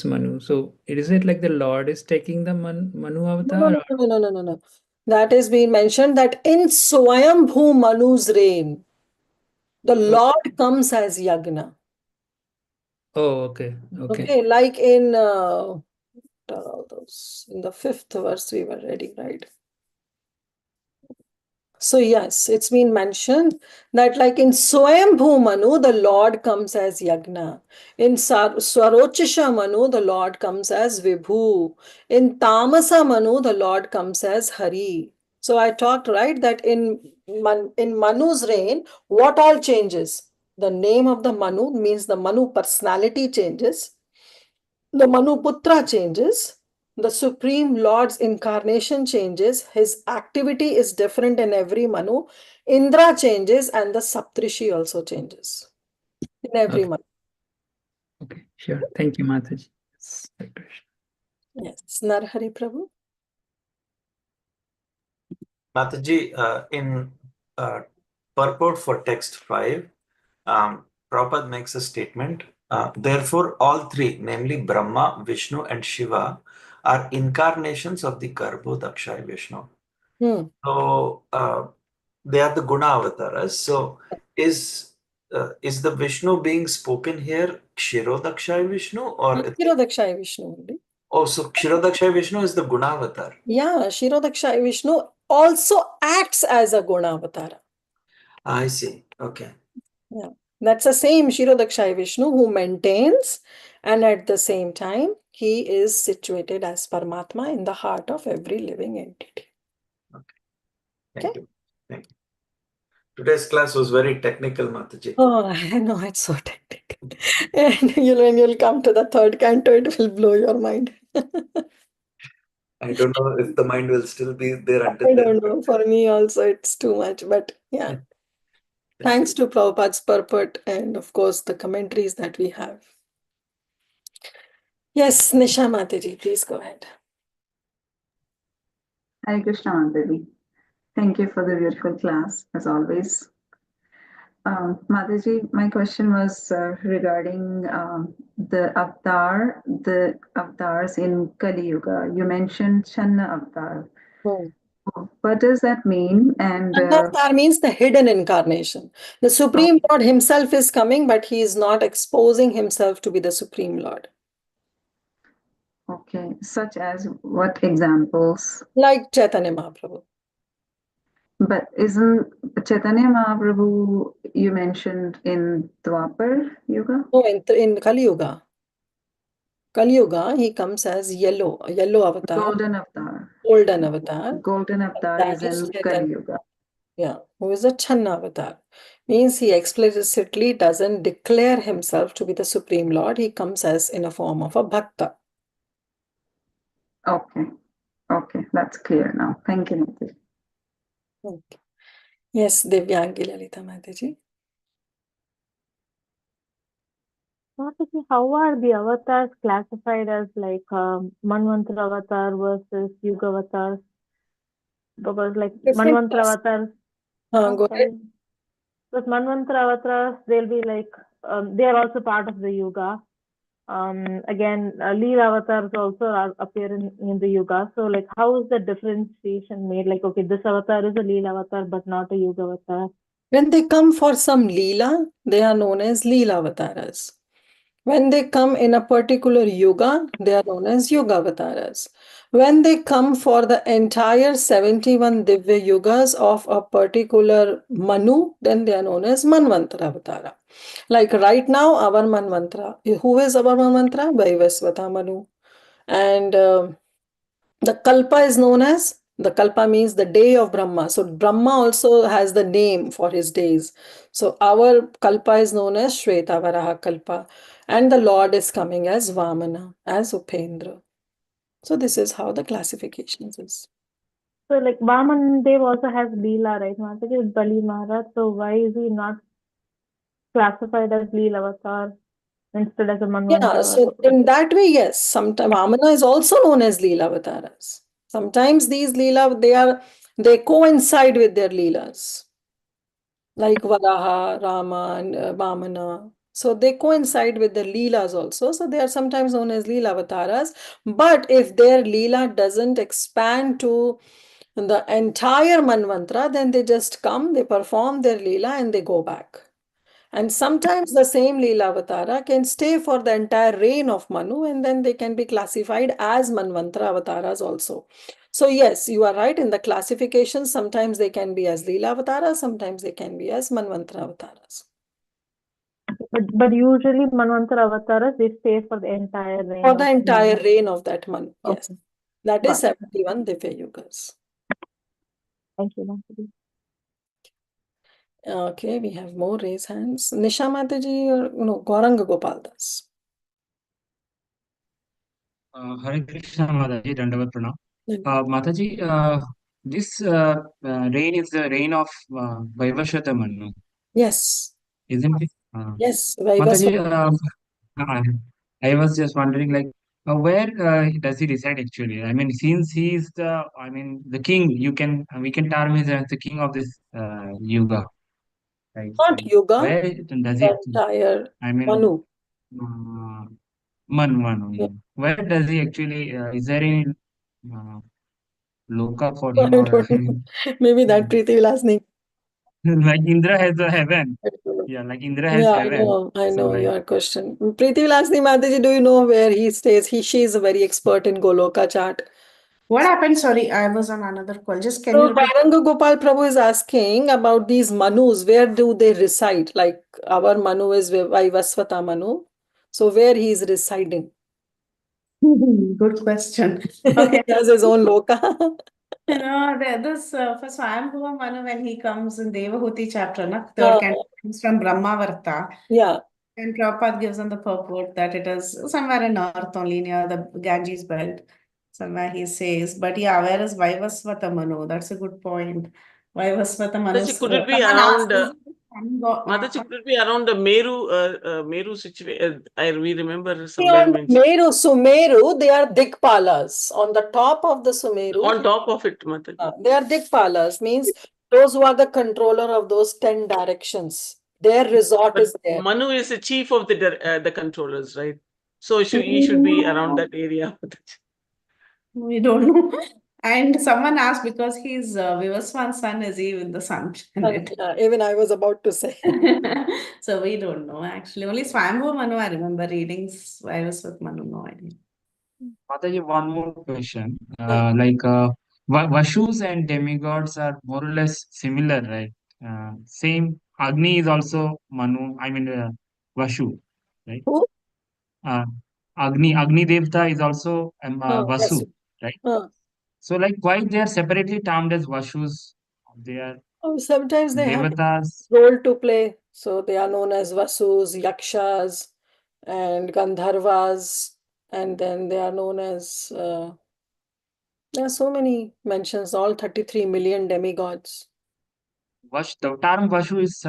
Speaker 13: Manu. So is it like the Lord is taking the Manu avatar?
Speaker 1: No. That is being mentioned that in Swayambhu Manu's reign, the Lord comes as Yagna.
Speaker 13: Oh, okay. Okay.
Speaker 1: Okay, like in all those in the 5th verse we were reading, right? So yes, it's been mentioned that like in Swayambhu Manu, the Lord comes as Yagna. In Swarochisha Manu, the Lord comes as Vibhu. In Tamasa Manu, the Lord comes as Hari. So I talked, right, that in Manu's reign, what all changes? The name of the Manu means the Manu personality changes. The Manuputra changes. The Supreme Lord's incarnation changes. His activity is different in every Manu. Indra changes and the Saptrishi also changes in every
Speaker 13: Okay.
Speaker 1: Manu.
Speaker 13: Okay, sure. Thank you, Mataji.
Speaker 1: Yes, Narhari Prabhu.
Speaker 5: Mataji, in purport for text 5, Prabhupada makes a statement. Therefore, all three, namely Brahma, Vishnu, and Shiva, are incarnations of the Garbhodakshaya Vishnu. So they are the Guna avatars. So is the Vishnu being spoken here Kshirodakshaya Vishnu or
Speaker 1: Kshirodakshaya Vishnu only.
Speaker 5: Oh, so Kshirodakshaya Vishnu is the Guna avatar.
Speaker 1: Yeah, Kshirodakshaya Vishnu also acts as a Guna avatar.
Speaker 5: I see. Okay.
Speaker 1: Yeah, that's the same Kshirodakshaya Vishnu who maintains, and at the same time, he is situated as Paramatma in the heart of every living entity.
Speaker 5: Thank you. Thank you. Today's class was very technical, Mataji.
Speaker 1: Oh, I know, it's so technical. And when you'll come to the third canto, it will blow your mind.
Speaker 5: I don't know if the mind will still be there
Speaker 1: I
Speaker 5: until then.
Speaker 1: don't know. For me also, it's too much. But yeah, thanks to Prabhupada's purport and, of course, the commentaries that we have. Yes, Nisha Mataji, please go ahead.
Speaker 7: Hare Krishna, Mataji. Thank you for the beautiful class, as always. Mataji, my question was regarding the avatars in Kali Yuga. You mentioned Channa avatar. What does that mean? And
Speaker 1: Avatar means the hidden incarnation. The Supreme Lord himself is coming, but he is not exposing himself to be the Supreme Lord.
Speaker 7: Okay, such as what examples?
Speaker 1: Like Chaitanya Mahaprabhu.
Speaker 7: But isn't Chaitanya Mahaprabhu you mentioned in Dwapar Yuga?
Speaker 1: No, in Kali Yuga. Kali Yuga, he comes as yellow avatar.
Speaker 7: Golden avatar.
Speaker 1: Golden avatar.
Speaker 7: Golden avatar
Speaker 1: That
Speaker 7: is
Speaker 1: is
Speaker 7: in
Speaker 1: Chaitanya.
Speaker 7: Kali Yuga.
Speaker 1: Yeah, who is a Channa avatar. Means he explicitly doesn't declare himself to be the Supreme Lord. He comes as in a form of a Bhakta.
Speaker 7: Okay. Okay, that's clear now. Thank you, Mataji.
Speaker 1: Okay. Yes, Divyangi Lalita Mataji.
Speaker 9: Mataji, how are the avatars classified as like Manvantara avatar versus Yuga avatars? Because like Manvantara avatars,
Speaker 1: Go ahead.
Speaker 9: with Manvantara avatars, they'll be like they are also part of the Yuga. Again, Leela avatars also appear in the Yuga. So like, how is the differentiation made? Like, okay, this avatar is a Leela avatar, but not a Yuga avatar.
Speaker 1: When they come for some Leela, they are known as Leela avatars. When they come in a particular Yuga, they are known as Yuga avatars. When they come for the entire 71 Divya Yugas of a particular Manu, then they are known as Manvantara avatara. Like right now, our Manvantara. Who is our Manvantara? Vaivasvata Manu. And the Kalpa is known as, the Kalpa means the day of Brahma. So Brahma also has the name for his days. So our Kalpa is known as Shvetavaraha Kalpa. And the Lord is coming as Vamana, as Upendra. So this is how the classifications is.
Speaker 9: So like Vaman Dev also has Leela, right? Mataji is Bali Maharaj. So why is he not classified as Leela avatar instead as a Manvantara?
Speaker 1: Yeah, so in that way, yes. Sometimes Vamana is also known as Leela avatars. Sometimes these Leela, they coincide with their Leelas. Like Varaha, Rama, and Vamana. So they coincide with the Leelas also. So they are sometimes known as Leela avatars. But if their Leela doesn't expand to the entire Manvantara, then they just come, they perform their Leela, and they go back. And sometimes the same Leela Avatara can stay for the entire reign of Manu, and then they can be classified as Manvantara Avataras also. So yes, you are right in the classification. Sometimes they can be as Leela Avataras, sometimes they can be as Manvantara Avataras.
Speaker 9: But usually Manvantara avatars, they stay for the entire reign.
Speaker 1: For the entire reign of that Manu, yes.
Speaker 9: Okay.
Speaker 1: That is
Speaker 9: Got it.
Speaker 1: 71 Divya Yugas.
Speaker 9: Thank you, Mataji.
Speaker 1: Okay, we have more raised hands. Nisha Mataji or no, Gauranga Gopal Das.
Speaker 14: Hare Krishna Mataji, Dandavat Pranam. Mataji, this reign is the reign of Vaivashvata Manu,
Speaker 1: Yes,
Speaker 14: isn't it?
Speaker 1: yes,
Speaker 14: Mataji,
Speaker 1: Vaivasvata.
Speaker 14: I was just wondering, like, where does he reside actually? I mean, since he is the king, we can term him as the king of this yuga, right?
Speaker 1: Not
Speaker 14: So
Speaker 1: Yuga,
Speaker 14: where does
Speaker 1: the
Speaker 14: he?
Speaker 1: entire
Speaker 14: I mean,
Speaker 1: Manu.
Speaker 14: Manu,
Speaker 1: Yeah.
Speaker 14: yeah. Where does he actually? Is there any loka for
Speaker 1: I
Speaker 14: him, or
Speaker 1: don't know. Maybe that Preeti will ask me.
Speaker 14: like Indra has a heaven? Yeah, like Indra has
Speaker 1: Yeah,
Speaker 14: heaven.
Speaker 1: I
Speaker 14: So
Speaker 1: know
Speaker 14: like,
Speaker 1: your question. Preeti will ask me, Mataji, do you know where he stays? She is a very expert in Goloka chart.
Speaker 15: What happened? Sorry, I was on another call. Just can
Speaker 1: So
Speaker 15: you repeat?
Speaker 1: Gauranga Gopal Prabhu is asking about these Manus. Where do they reside? Like our Manu is Vaivasvata Manu. So where he is residing?
Speaker 15: Good question. Okay.
Speaker 1: He has his own loka.
Speaker 15: This for Swayambhuva Manu, when he comes in Devahuti chapter, third canto, comes from Brahmavarta.
Speaker 1: Yeah.
Speaker 15: And Prabhupada gives on the purport that it is somewhere in north only near the Ganges belt. Somewhere he says, but yeah, where is Vaivasvata Manu? That's a good point. Vaivasvata Manu.
Speaker 4: Mataji, could it be
Speaker 15: Someone
Speaker 4: around?
Speaker 15: asked,
Speaker 4: Mataji, could it be around the Meru situation? We remember somewhere
Speaker 1: Beyond
Speaker 4: mentioned.
Speaker 1: Meru, Sumeru, they are Dikpalas. On the top of the Sumeru,
Speaker 4: On top of it, Mataji.
Speaker 1: they are Dikpalas, means those who are the controller of those 10 directions. Their resort
Speaker 4: But
Speaker 1: is there.
Speaker 4: Manu is the chief of the controllers, right? So he should be around that area.
Speaker 15: We don't know. And someone asked because he's Vivaswan's son, is he with the sun planet?
Speaker 1: Even I was about to say.
Speaker 15: So we don't know actually. Only Swayambhuva Manu I remember reading. Vaivasvat Manu, no idea.
Speaker 14: Mataji, one more question. Vashus and demigods are more or less similar, right? Same. Agni is also Manu. Vashu, right?
Speaker 1: Who?
Speaker 14: Agni Devta is also Vasu,
Speaker 1: Vasu.
Speaker 14: right? So, like, why they are separately termed as Vashus? They are
Speaker 1: sometimes they have
Speaker 14: Devatas.
Speaker 1: role to play. So they are known as Vasus, Yakshas, and Gandharvas, and then they are known as there are so many mentions, all 33 million demigods.
Speaker 14: The term Vashu is,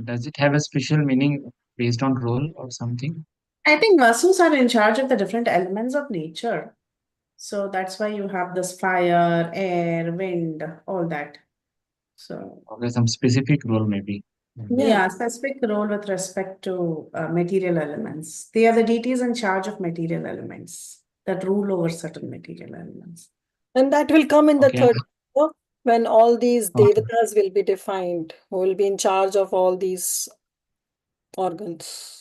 Speaker 14: does it have a special meaning based on role or something?
Speaker 15: I think Vasus are in charge of the different elements of nature. So that's why you have this fire, air, wind, all that. So
Speaker 14: Okay, some specific role maybe.
Speaker 15: yeah, specific role with respect to material elements. They are the deities in charge of material elements that rule over certain material elements.
Speaker 1: And that will come in the third chapter when all these devatas will be defined, who will be in charge of all these organs.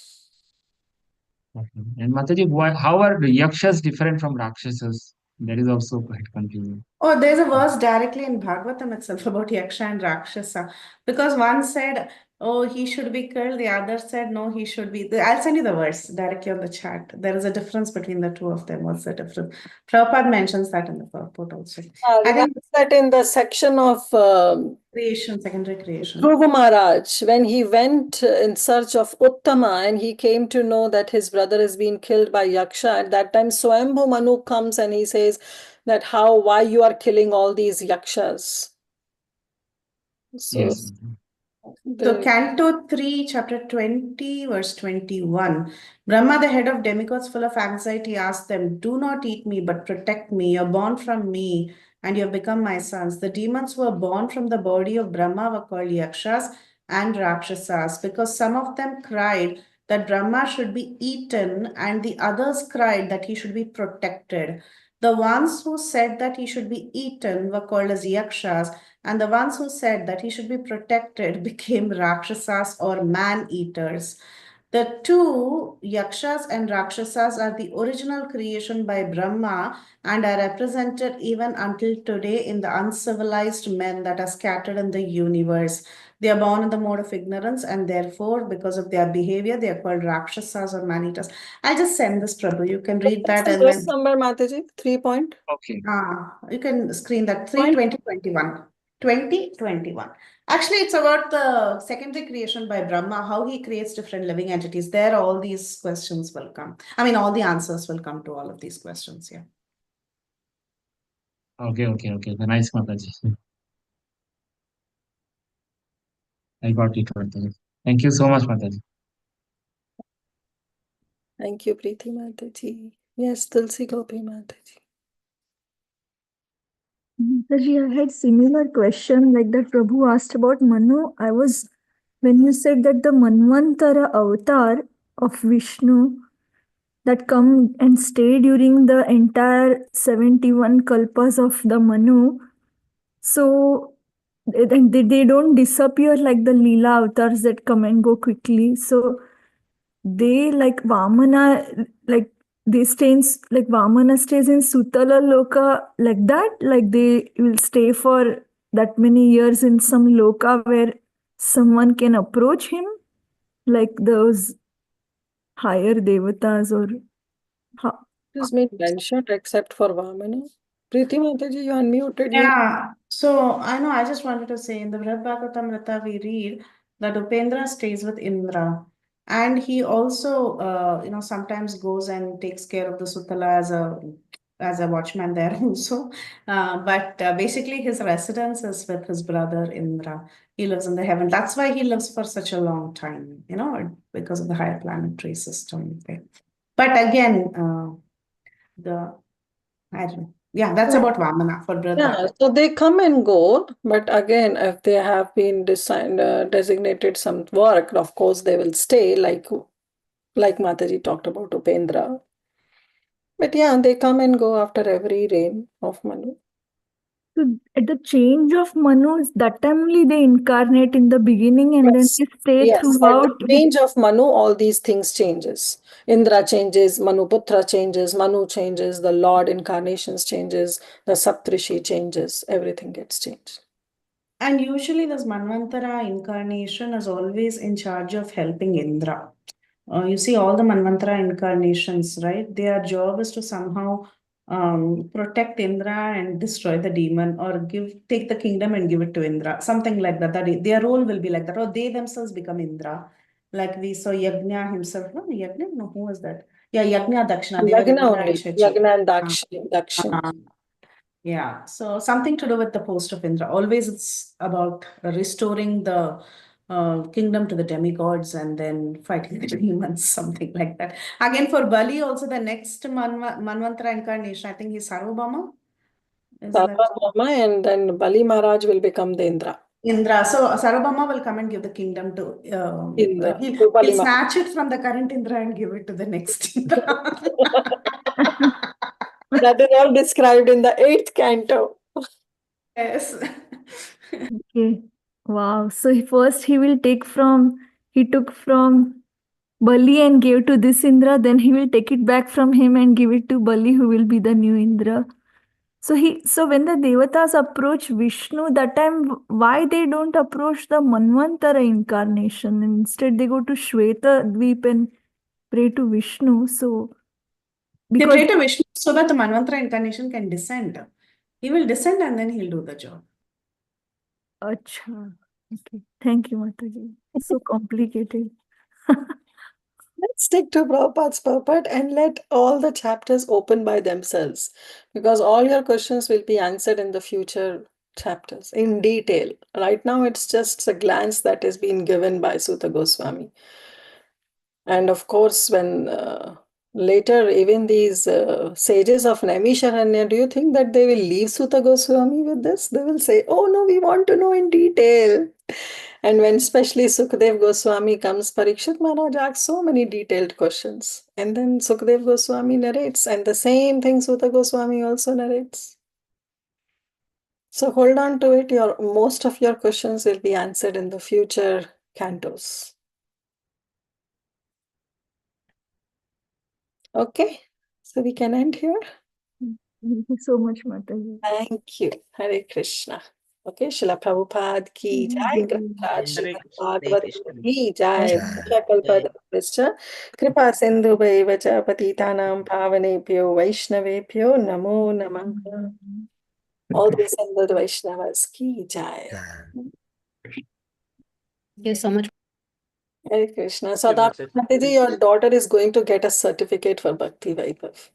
Speaker 14: And Mataji, how are the Yakshas different from Rakshasas? That is also quite confusing.
Speaker 15: Oh, there's a verse directly in Bhagavatam itself about Yaksha and Rakshasa. Because one said, oh, he should be killed. The other said, no, he should be. I'll send you the verse directly on the chat. There is a difference between the two of them. What's the difference? Prabhupada mentions that in the purport also. I think
Speaker 1: that in the section of
Speaker 15: creation, secondary creation.
Speaker 1: Dhruva Maharaj, when he went in search of Uttama and he came to know that his brother has been killed by Yaksha, at that time Swayambhu Manu comes and he says that why you are killing all these Yakshas. So,
Speaker 14: yes.
Speaker 15: So, Canto 3, chapter 20, verse 21. Brahma, the head of demigods, full of anxiety, asked them, do not eat me, but protect me. You're born from me, and you have become my sons. The demons who were born from the body of Brahma were called Yakshas and Rakshasas, because some of them cried that Brahma should be eaten, and the others cried that he should be protected. The ones who said that he should be eaten were called as Yakshas, and the ones who said that he should be protected became Rakshasas or man-eaters. The two, Yakshas and Rakshasas, are the original creation by Brahma and are represented even until today in the uncivilized men that are scattered in the universe. They are born in the mode of ignorance, and therefore, because of their behavior, they are called Rakshasas or man-eaters. I'll just send this, Prabhu. You can read that.
Speaker 1: What's
Speaker 15: And
Speaker 1: this number, Mataji? 3 point?
Speaker 14: Okay.
Speaker 15: You can screen that. 2021. 2021. Actually, it's about the secondary creation by Brahma, how he creates different living entities. There, all these questions will come. I mean, all the answers will come to all of these questions. Yeah.
Speaker 14: Okay. Nice, Mataji. I got it, Mataji. Thank you so much, Mataji.
Speaker 1: Thank you, Preeti Mataji. Yes, Tulsi Gopi Mataji.
Speaker 10: Mataji, I had similar question like that Prabhu asked about Manu. When you said that the Manvantara avatar of Vishnu that come and stay during the entire 71 kalpas of the Manu, so they don't disappear like the Leela avatars that come and go quickly. So they like Vamana, like they stay in, like Vamana stays in Sutala Loka like that, like they will stay for that many years in some Loka where someone can approach him, like those higher devatas or how?
Speaker 1: It has been mentioned except for Vamana. Preeti Mataji, you unmuted.
Speaker 15: Yeah. So I know I just wanted to say in the Bhagavatamrita we read that Upendra stays with Indra. And he also sometimes goes and takes care of the Sutala as a watchman there also. But basically his residence is with his brother Indra. He lives in the heaven. That's why he lives for such a long time, because of the higher planetary system. Okay. But again, I don't know. Yeah, that's about Vamana for Brihad
Speaker 1: Yeah,
Speaker 15: Bhagavatam.
Speaker 1: so they come and go, but again, if they have been designated some work, of course they will stay, like Mataji talked about Upendra. But yeah, they come and go after every reign of Manu.
Speaker 10: So at the change of Manu, that time only they incarnate in the beginning and then they stay
Speaker 1: Yes, at
Speaker 10: throughout.
Speaker 1: the change of Manu, all these things changes. Indra changes, Manuputra changes, Manu changes, the Lord incarnations changes, the Saptrishi changes, everything gets changed.
Speaker 15: And usually this Manvantara incarnation is always in charge of helping Indra. You see all the Manvantara incarnations, right? Their job is to somehow protect Indra and destroy the demon, or take the kingdom and give it to Indra. Something like that. Their role will be like that. Or they themselves become Indra. Like we saw Yajna himself. No, Yajna? No, who was that? Yeah, Yajna Dakshina. They were
Speaker 1: Yagna
Speaker 15: Indra and
Speaker 1: only,
Speaker 15: Shachi.
Speaker 1: Yagna and Dakshin.
Speaker 15: Yeah, so something to do with the post of Indra. Always it's about restoring the kingdom to the demigods and then fighting the demons, something like that. Again, for Bali, also the next Manvantara incarnation, I think he's Sarvabhauma.
Speaker 1: Sarvabhauma, and then Bali Maharaj will become the Indra.
Speaker 15: Indra. So Sarvabhauma will come and give the kingdom to
Speaker 1: Indra.
Speaker 15: he'll snatch it from the current Indra and give it to the next Indra.
Speaker 1: That is all described in the 8th canto.
Speaker 15: Yes.
Speaker 10: Okay. Wow. So first he took from Bali and gave to this Indra, then he will take it back from him and give it to Bali, who will be the new Indra. So when the Devatas approach Vishnu, that time why they don't approach the Manvantara incarnation? Instead they go to Shweta Dweep and pray to Vishnu. So
Speaker 15: They
Speaker 10: because
Speaker 15: pray to Vishnu so that the Manvantara incarnation can descend. He will descend and then he'll do the job.
Speaker 10: Acha. Okay. Thank you, Mataji. So complicated.
Speaker 1: Let's stick to Prabhupada's purport and let all the chapters open by themselves, because all your questions will be answered in the future chapters in detail. Right now, it's just a glance that is being given by Sutta Goswami. And of course, when later, even these sages of Naimisharanya, do you think that they will leave Sutta Goswami with this? They will say, oh no, we want to know in detail. And when especially Sukadev Goswami comes, Parikshit Maharaj asks so many detailed questions. And then Sukadev Goswami narrates, and the same thing Sutta Goswami also narrates. So hold on to it. Most of your questions will be answered in the future cantos. Okay, so we can end here.
Speaker 10: Thank you so much, Mataji.
Speaker 1: Thank you. Hare Krishna. Okay, Srila Prabhupada ki jai, Granthraj
Speaker 4: Hare
Speaker 1: Srimad
Speaker 4: Krishna, Hare
Speaker 1: Bhagavatam
Speaker 4: Krishna.
Speaker 1: ki jai, Kalpataruscha, Kripa Sindhu Bhaivacha Patitanam Pavanebhyo Vaishnavebhyo Namo Namah. All the assembled Vaishnavas ki jai.
Speaker 6: Thank you so much.
Speaker 1: Hare Krishna.
Speaker 4: Thank you,
Speaker 1: Sadhana
Speaker 4: Mataji.
Speaker 1: Mataji, your daughter is going to get a certificate for Bhakti Vaibhav.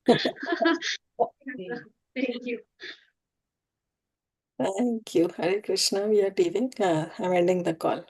Speaker 2: Thank you.
Speaker 1: Thank you. Hare Krishna. We are leaving. I'm ending the call.